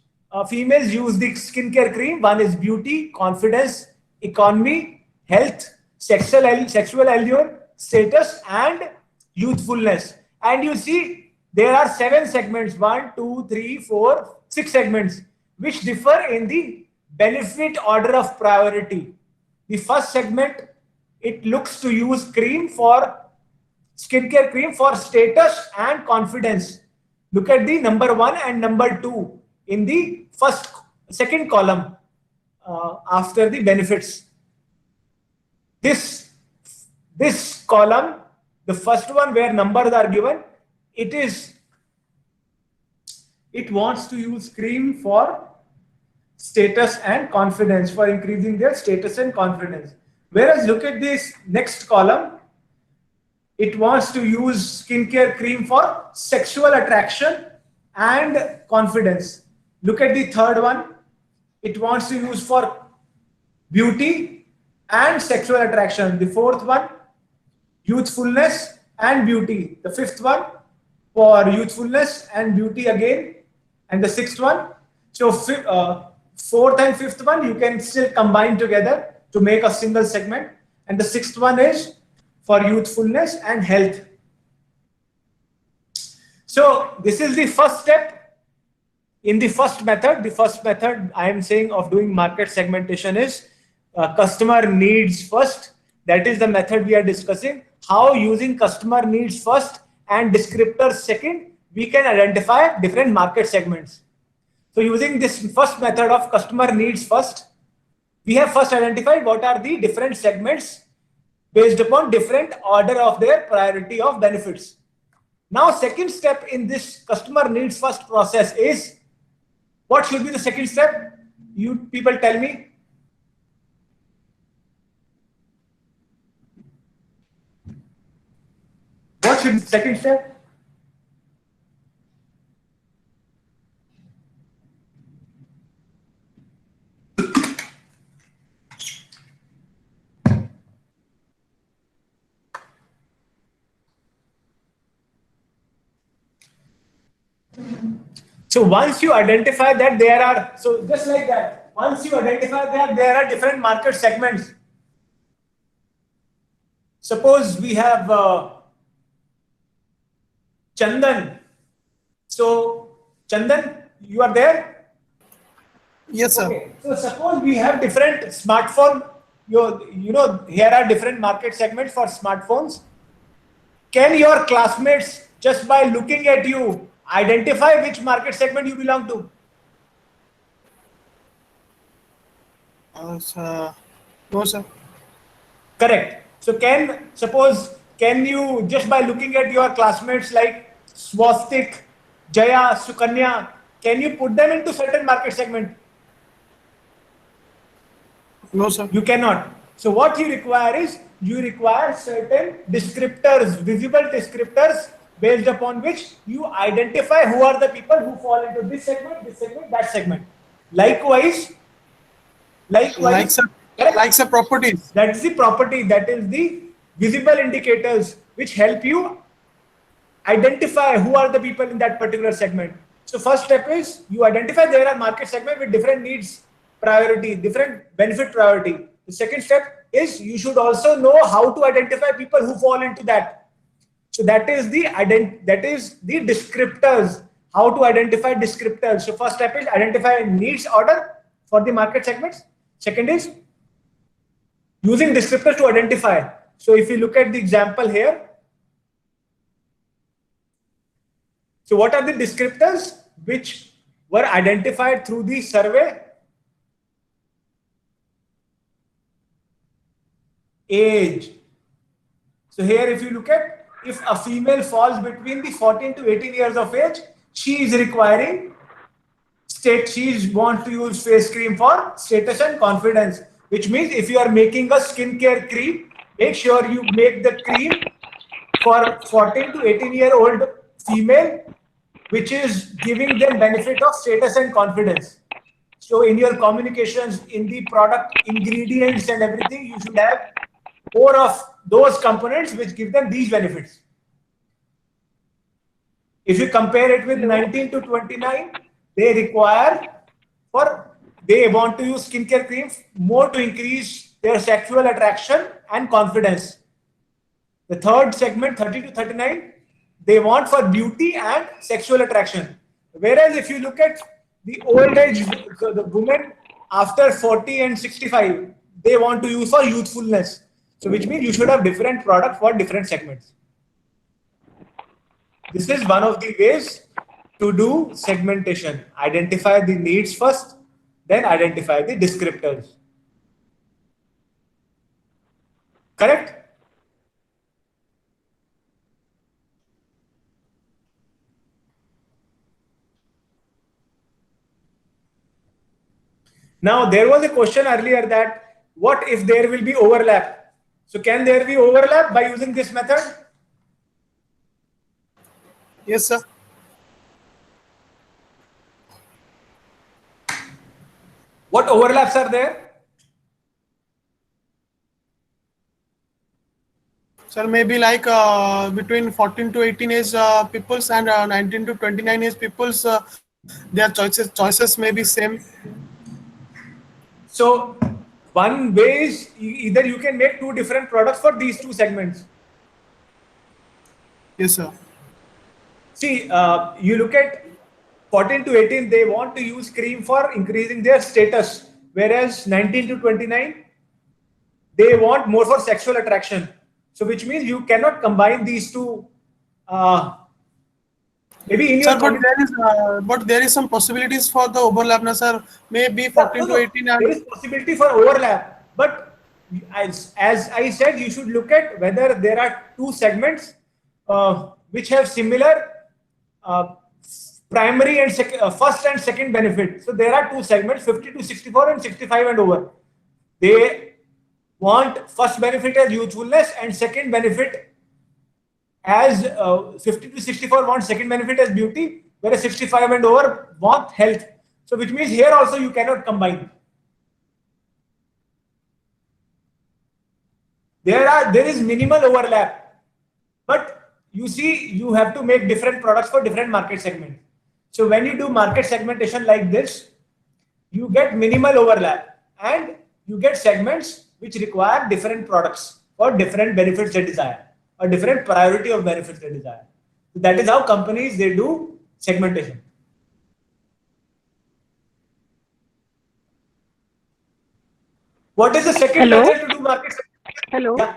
females use the skincare cream. One is beauty, confidence, economy, health, sexual allure, status, and youthfulness. And you see there are 7 segments, 1, 2, 3, 4, 6 segments which differ in the benefit order of priority. The first segment, it looks to use skincare cream for status and confidence. Look at the number 1 and number 2 in the second column after the benefits. This column, the first one where numbers are given, it wants to use cream for status and confidence, for increasing their status and confidence. Whereas look at this next column, it wants to use skincare cream for sexual attraction and confidence. Look at the third one, it wants to use for beauty and sexual attraction. The fourth one, youthfulness and beauty. The fifth one for youthfulness and beauty again, and the sixth one. So Fourth and fifth one, you can still combine together to make a single segment. And the sixth one is for youthfulness and health. So this is the first step. In the first method I am saying of doing market segmentation is customer needs first. That is the method we are discussing. How using customer needs first and descriptors second, we can identify different market segments. So using this first method of customer needs first, we have first identified what are the different segments based upon different order of their priority of benefits. Now, second step in this customer needs first process is, what should be the second step? You people tell me. What should be the second step? So once you identify that there are, so just like that, once you identify that there are different market segments. Suppose we have Chandan. So Chandan, you are there? Yes, sir. Okay. So suppose we have different smartphone, you know, here are different market segments for smartphones. Can your classmates, just by looking at you, identify which market segment you belong to? Sir. No, sir. Correct. So can you, just by looking at your classmates like Swastik, Jaya, Sukanya, can you put them into certain market segment? No, sir. You cannot. So what you require is, you require certain descriptors, visible descriptors, based upon which you identify who are the people who fall into this segment, that segment. Likewise, Like, sir, properties. that is the property, that is the visible indicators which help you identify who are the people in that particular segment. So first step is, you identify there are market segment with different needs priority, different benefit priority. The second step is, you should also know how to identify people who fall into that. So that is the descriptors, how to identify descriptors. So first step is identify needs order for the market segments. Second is using descriptors to identify. So if you look at the example here, so what are the descriptors which were identified through the survey? Age. So here if you look at, if a female falls between the 14 to 18 years of age, she is requiring she wants to use face cream for status and confidence, which means if you are making a skincare cream, make sure you make the cream for 14 to 18-year-old female, which is giving them benefit of status and confidence. So in your communications, in the product ingredients and everything, you should have more of those components which give them these benefits. If you compare it with 19 to 29, they want to use skincare creams more to increase their sexual attraction and confidence. The third segment, 30 to 39, they want for beauty and sexual attraction. Whereas if you look at the old age, the women after 40 and 65, they want to use for youthfulness. So which means you should have different products for different segments. This is one of the ways to do segmentation. Identify the needs first, then identify the descriptors. Correct? Now, there was a question earlier that what if there will be overlap? So can there be overlap by using this method? Yes, sir. What overlaps are there? Sir, maybe like between 14 to 18 age peoples and 19 to 29 age peoples, their choices may be same. So one way is either you can make two different products for these two segments. Yes, sir. See, you look at 14 to 18, they want to use cream for increasing their status, whereas 19 to 29, they want more for sexual attraction. So which means you cannot combine these two. Maybe in Sir, your but there is some possibilities for the overlap, na sir. Maybe 14 to 18 there and is possibility for overlap, but as I said, you should look at whether there are two segments which have similar primary and first and second benefit. So there are two segments, 50 to 64 and 65 and over. They want first benefit as youthfulness and second benefit as 50 to 64 want second benefit as beauty, whereas 65 and over want health. So which means here also you cannot combine. There is minimal overlap, but you see you have to make different products for different market segments. So when you do market segmentation like this, you get minimal overlap and you get segments which require different products for different benefits they desire, or different priority of benefits they desire. So that is how companies, they do segmentation. What is the second Hello? method to do market segmentation? Hello. Yeah.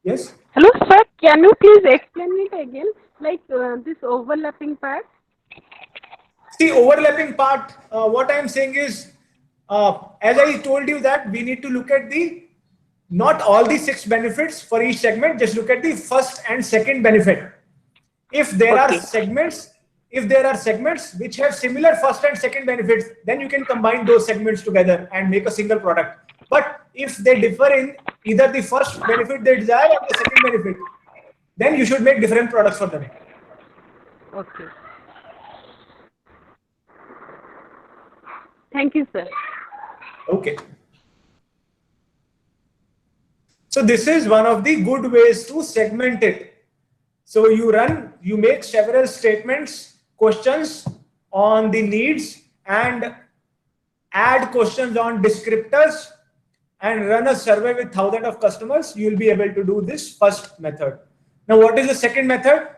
Yes. Hello, sir. Can you please explain it again? Like this overlapping part? See, overlapping part, what I am saying is, as I told you that we need to look at not all the 6 benefits for each segment, just look at the first and second benefit. If there are segments which have similar first and second benefits, then you can combine those segments together and make a single product. But if they differ in either the first benefit they desire or the second benefit, then you should make different products for them. Okay. Thank you, sir. Okay. So this is one of the good ways to segment it. So you make several statements, questions on the needs, and add questions on descriptors, and run a survey with thousands of customers. You will be able to do this first method. Now, what is the second method?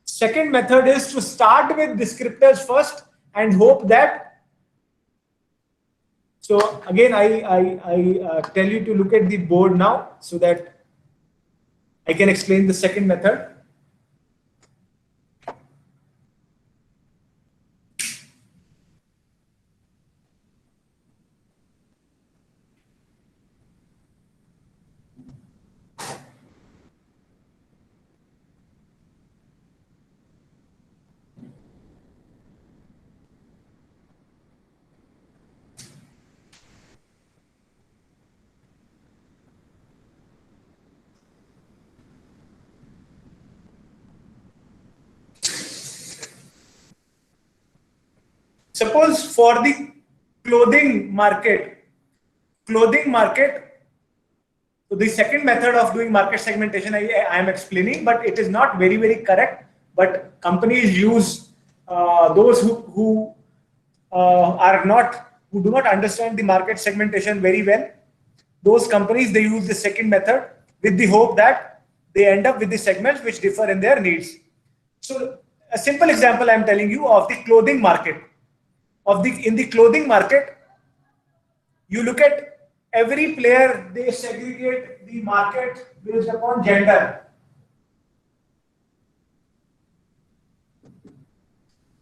Second method is to start with descriptors first and hope that. So again, I tell you to look at the board now so that I can explain the second method. Suppose for the clothing market, so the second method of doing market segmentation I am explaining, but it is not very, very correct. But companies use those who do not understand the market segmentation very well. Those companies, they use the second method with the hope that they end up with the segments which differ in their needs. So a simple example I am telling you of the clothing market. In the clothing market, you look at every player, they segregate the market based upon gender.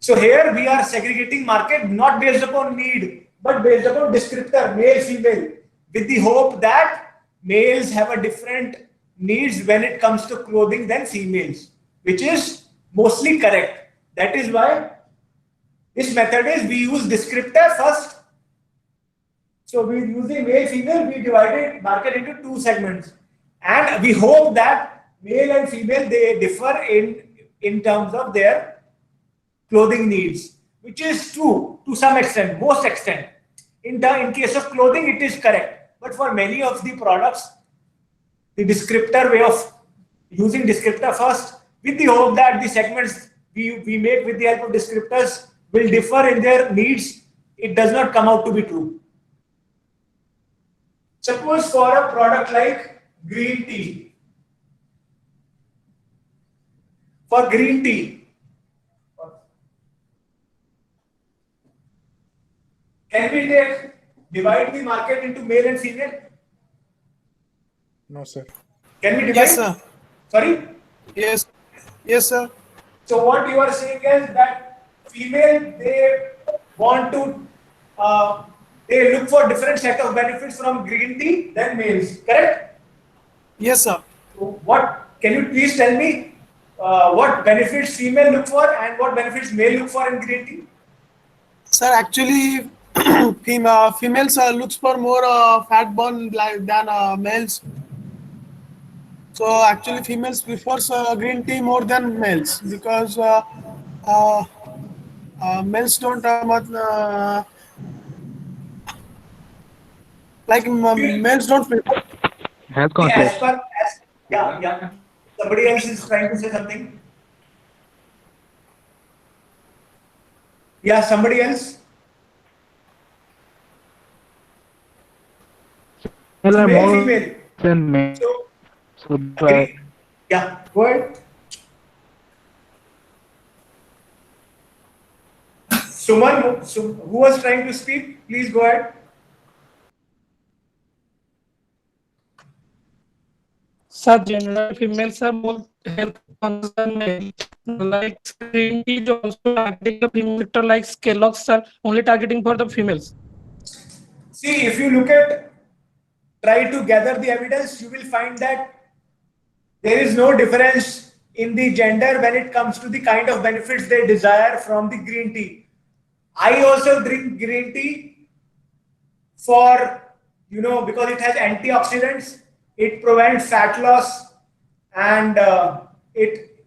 So here we are segregating market not based upon need, but based upon descriptor, male, female, with the hope that males have a different needs when it comes to clothing than females, which is mostly correct. That is why this method is we use descriptor first. So we using male, female, we divided market into 2 segments. And we hope that male and female, they differ in terms of their clothing needs, which is true to some extent, most extent. In case of clothing, it is correct. But for many of the products, the descriptor way of using descriptor first, with the hope that the segments we make with the help of descriptors will differ in their needs, it does not come out to be true. Suppose for a product like green tea. For green tea, can we divide the market into male and female? No, sir. Can we divide? Yes, sir. Sorry? Yes. Yes, sir. So what you are saying is that female, they want to, they look for different set of benefits from green tea than males, correct? Yes, sir. So what, can you please tell me what benefits female look for and what benefits male look for in green tea? Sir, actually, females looks for more fat burn than males. So actually, females prefers green tea more than males because uh, males don't males don't prefer. Health See, conscious. yeah. Somebody else is trying to say something. Yeah, somebody else. Male are Male, more female. than male. So, So but yeah, go ahead. Suman, who was trying to speak? Please go ahead. Sir, generally females are more health conscious than male. Like green tea is also targeting the female sector, like Kellogg's are only targeting for the females. See, if you look at, try to gather the evidence, you will find that there is no difference in the gender when it comes to the kind of benefits they desire from the green tea. I also drink green tea for, because it has antioxidants, it prevents fat loss, and it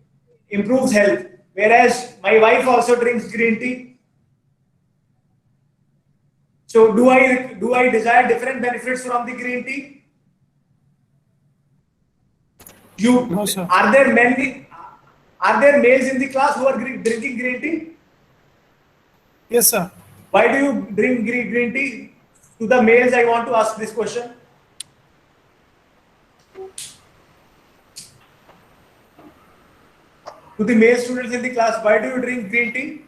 improves health. Whereas my wife also drinks green tea. So do I desire different benefits from the green tea? No, sir. Are there males in the class who are drinking green tea? Yes, sir. Why do you drink green tea? To the males, I want to ask this question. To the male students in the class, why do you drink green tea?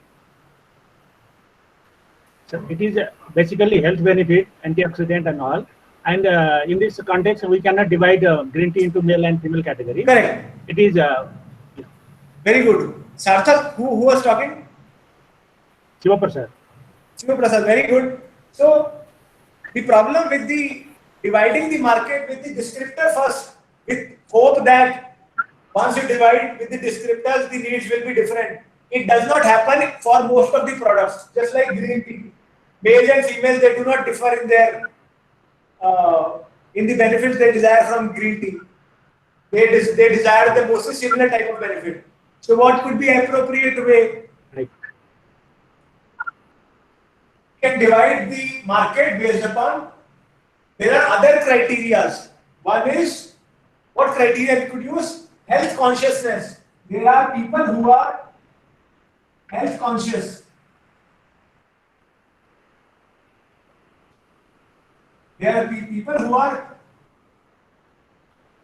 So it is basically health benefit, antioxidant and all. And in this context, we cannot divide green tea into male and female category. Correct. It is Very good. Sarthak, who was talking? Shiva Prasad. Shiva Prasad, very good. So, the problem with the dividing the market with the descriptor first, with hope that once you divide with the descriptors, the needs will be different. It does not happen for most of the products, just like green tea. Males and females, they do not differ in their in the benefits they desire from green tea. They desire the mostly similar type of benefit. So what could be appropriate way? Right. You can divide the market based upon, there are other criterias. One is, what criteria we could use? Health consciousness. There are people who are health conscious. There are people who are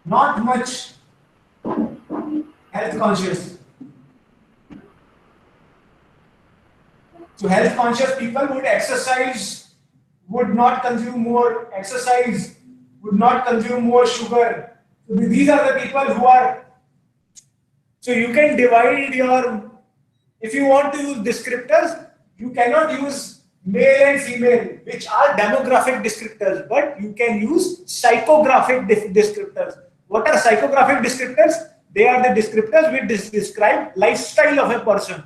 not much health conscious. So health conscious people would exercise, would not consume more exercise, would not consume more sugar. So these are the people who are, so you can divide your, if you want to use descriptors, you cannot use male and female, which are demographic descriptors, but you can use psychographic descriptors. What are psychographic descriptors? They are the descriptors which describe lifestyle of a person.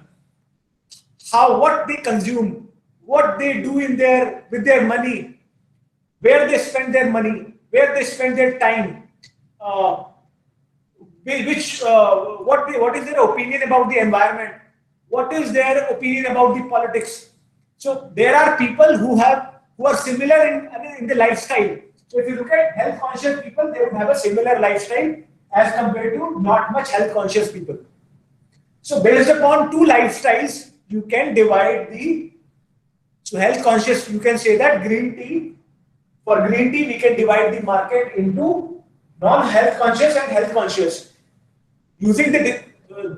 What they consume, what they do with their money, where they spend their money, where they spend their time, what is their opinion about the environment, what is their opinion about the politics. So there are people who are similar in the lifestyle. So if you look at health conscious people, they would have a similar lifestyle as compared to not much health conscious people. So based upon two lifestyles, you can divide so health conscious, you can say that green tea For green tea, we can divide the market into non-health conscious and health conscious. Using the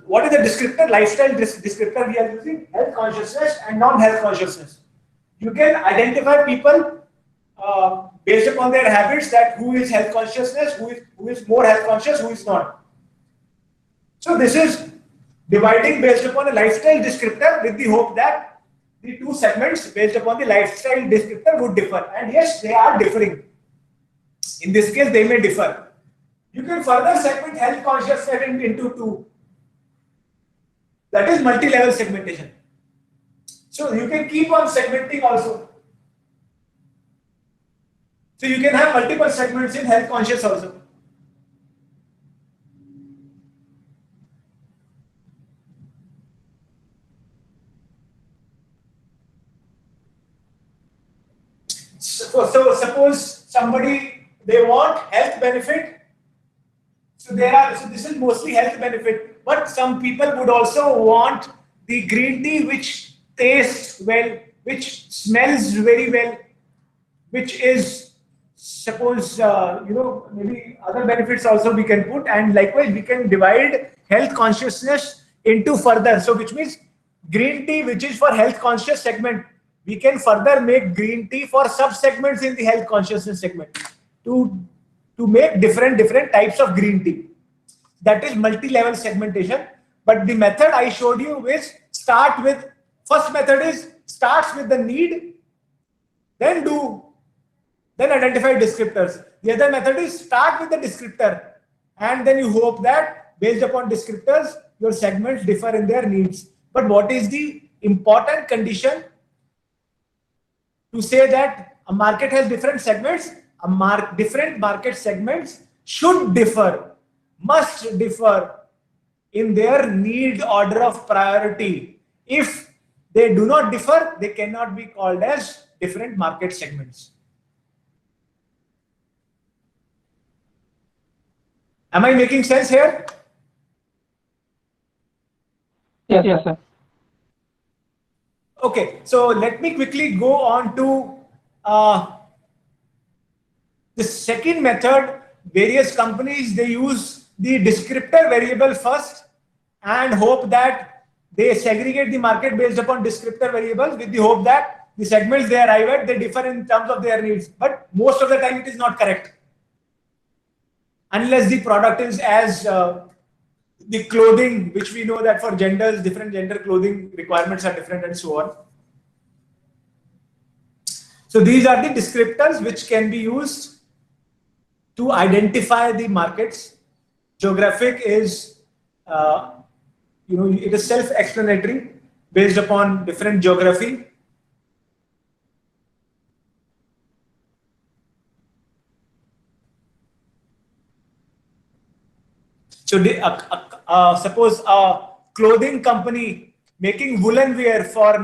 what is the descriptor, lifestyle descriptor we are using? Health consciousness and non-health consciousness. You can identify people based upon their habits, that who is health consciousness, who is more health conscious, who is not. So this is dividing based upon a lifestyle descriptor, with the hope that the two segments based upon the lifestyle descriptor would differ. And yes, they are differing. In this case, they may differ. You can further segment health consciousness into two. That is multi-level segmentation. So you can keep on segmenting also. So you can have multiple segments in health conscious also. So suppose somebody, they want health benefit. So this is mostly health benefit, but some people would also want the green tea which tastes well, which smells very well, which is, suppose maybe other benefits also we can put, and likewise we can divide health consciousness into further. So which means green tea which is for health conscious segment, we can further make green tea for sub segments in the health consciousness segment to make different types of green tea. That is multi-level segmentation. But the method I showed you is first method is starts with the need, then identify descriptors. The other method is start with the descriptor, and then you hope that based upon descriptors, your segments differ in their needs. But what is the important condition to say that a market has different segments? Different market segments should differ, must differ in their need order of priority. If they do not differ, they cannot be called as different market segments. Am I making sense here? Yes, sir. Okay, so let me quickly go on to the second method. Various companies, they use the descriptor variable first and hope that they segregate the market based upon descriptor variables, with the hope that the segments they arrive at, they differ in terms of their needs. But most of the time it is not correct, unless the product is as the clothing, which we know that for genders, different gender clothing requirements are different, and so on. So these are the descriptors which can be used to identify the markets. Geographic is, it is self-explanatory based upon different geography. So suppose a clothing company making woolen wear for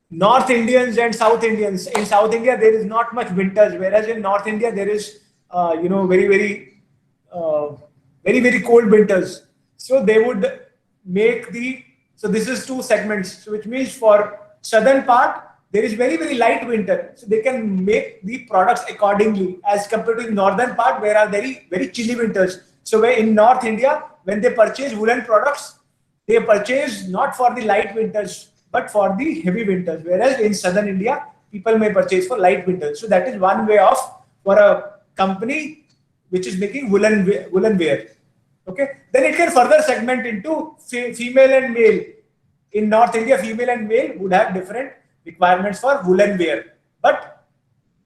North Indians and South Indians. In South India there is not much winters, whereas in North India there is very cold winters. So they would make so this is two segments. So which means for southern part there is very light winter, so they can make the products accordingly, as compared to the northern part where are very chilly winters. So where in North India, when they purchase woolen products, they purchase not for the light winters but for the heavy winters, whereas in southern India people may purchase for light winters. So that is one way of for a company which is making woolen wear. Okay, then it can further segment into female and male. In North India, female and male would have different requirements for woolen wear. But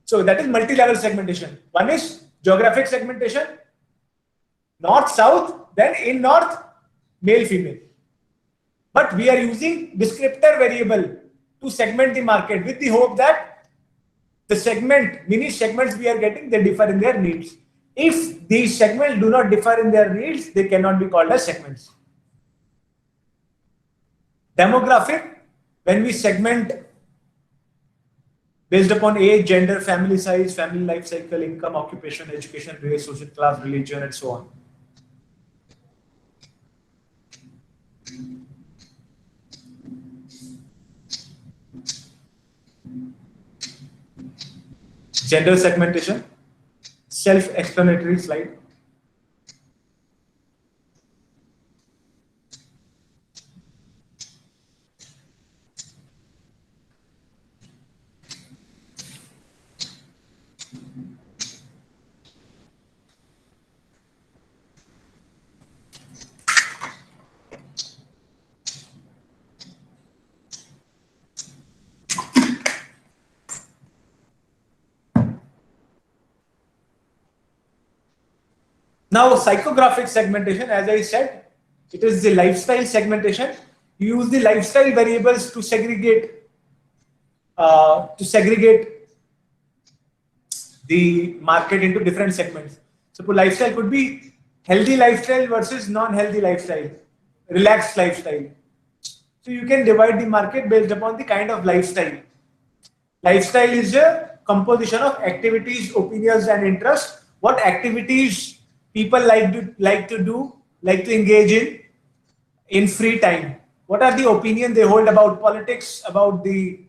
so that is multi-level segmentation. One is geographic segmentation, north south, then in north male female. But we are using descriptor variable to segment the market, with the hope that the mini segments we are getting, they differ in their needs. If these segments do not differ in their needs, they cannot be called as segments. Demographic, when we segment based upon age, gender, family size, family life cycle, income, occupation, education, race, social class, religion, and so on. gender segmentation, self-explanatory slide. Now, psychographic segmentation, as I said, it is the lifestyle segmentation. You use the lifestyle variables to segregate the market into different segments. So, lifestyle could be healthy lifestyle versus non-healthy lifestyle, relaxed lifestyle. So, you can divide the market based upon the kind of lifestyle. Lifestyle is a composition of activities, opinions, and interests. What activities people like to engage in free time? What are the opinions they hold about politics, about the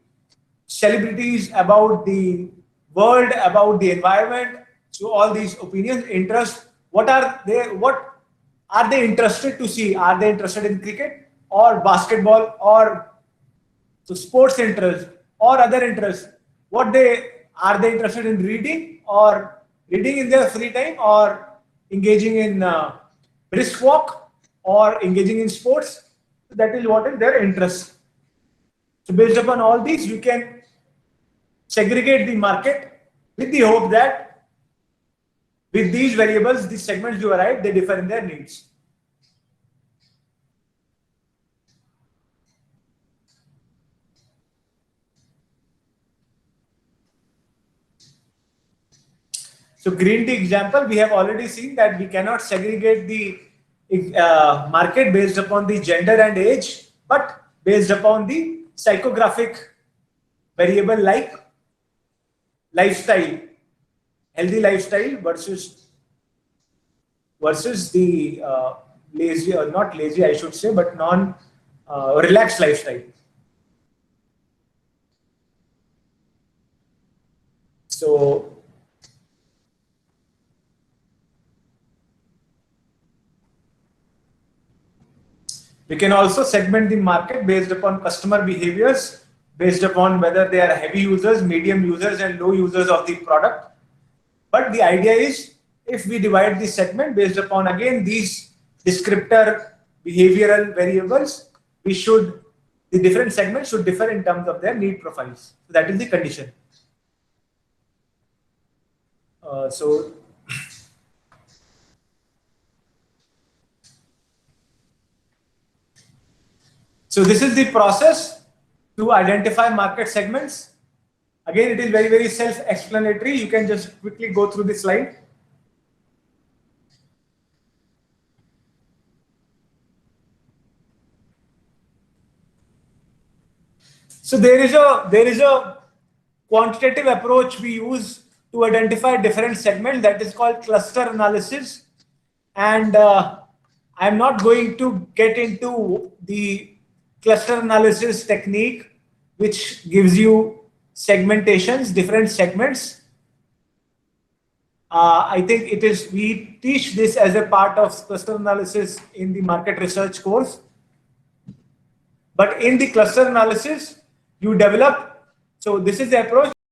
celebrities, about the world, about the environment? So all these opinions, interests, what are they interested to see? Are they interested in cricket or basketball or so sports interest or other interests? Are they interested in reading or reading in their free time or engaging in brisk walk or engaging in sports? That is what is their interest. So based upon all these, you can segregate the market with the hope that with these variables, these segments you arrive, they differ in their needs. So green tea example, we have already seen that we cannot segregate the market based upon the gender and age, but based upon the psychographic variable like lifestyle, healthy lifestyle versus the lazy, or not lazy, I should say, but relaxed lifestyle. So we can also segment the market based upon customer behaviors, based upon whether they are heavy users, medium users, and low users of the product. But the idea is, if we divide the segment based upon, again, these descriptor behavioral variables, the different segments should differ in terms of their need profiles. So that is the condition. So this is the process to identify market segments. Again, it is very, very self-explanatory. You can just quickly go through the slide. So there is a quantitative approach we use to identify different segments, that is called cluster analysis. And I'm not going to get into the cluster analysis technique, which gives you segmentations, different segments. I think we teach this as a part of cluster analysis in the market research course. But in the cluster analysis, you develop, so this is the approach.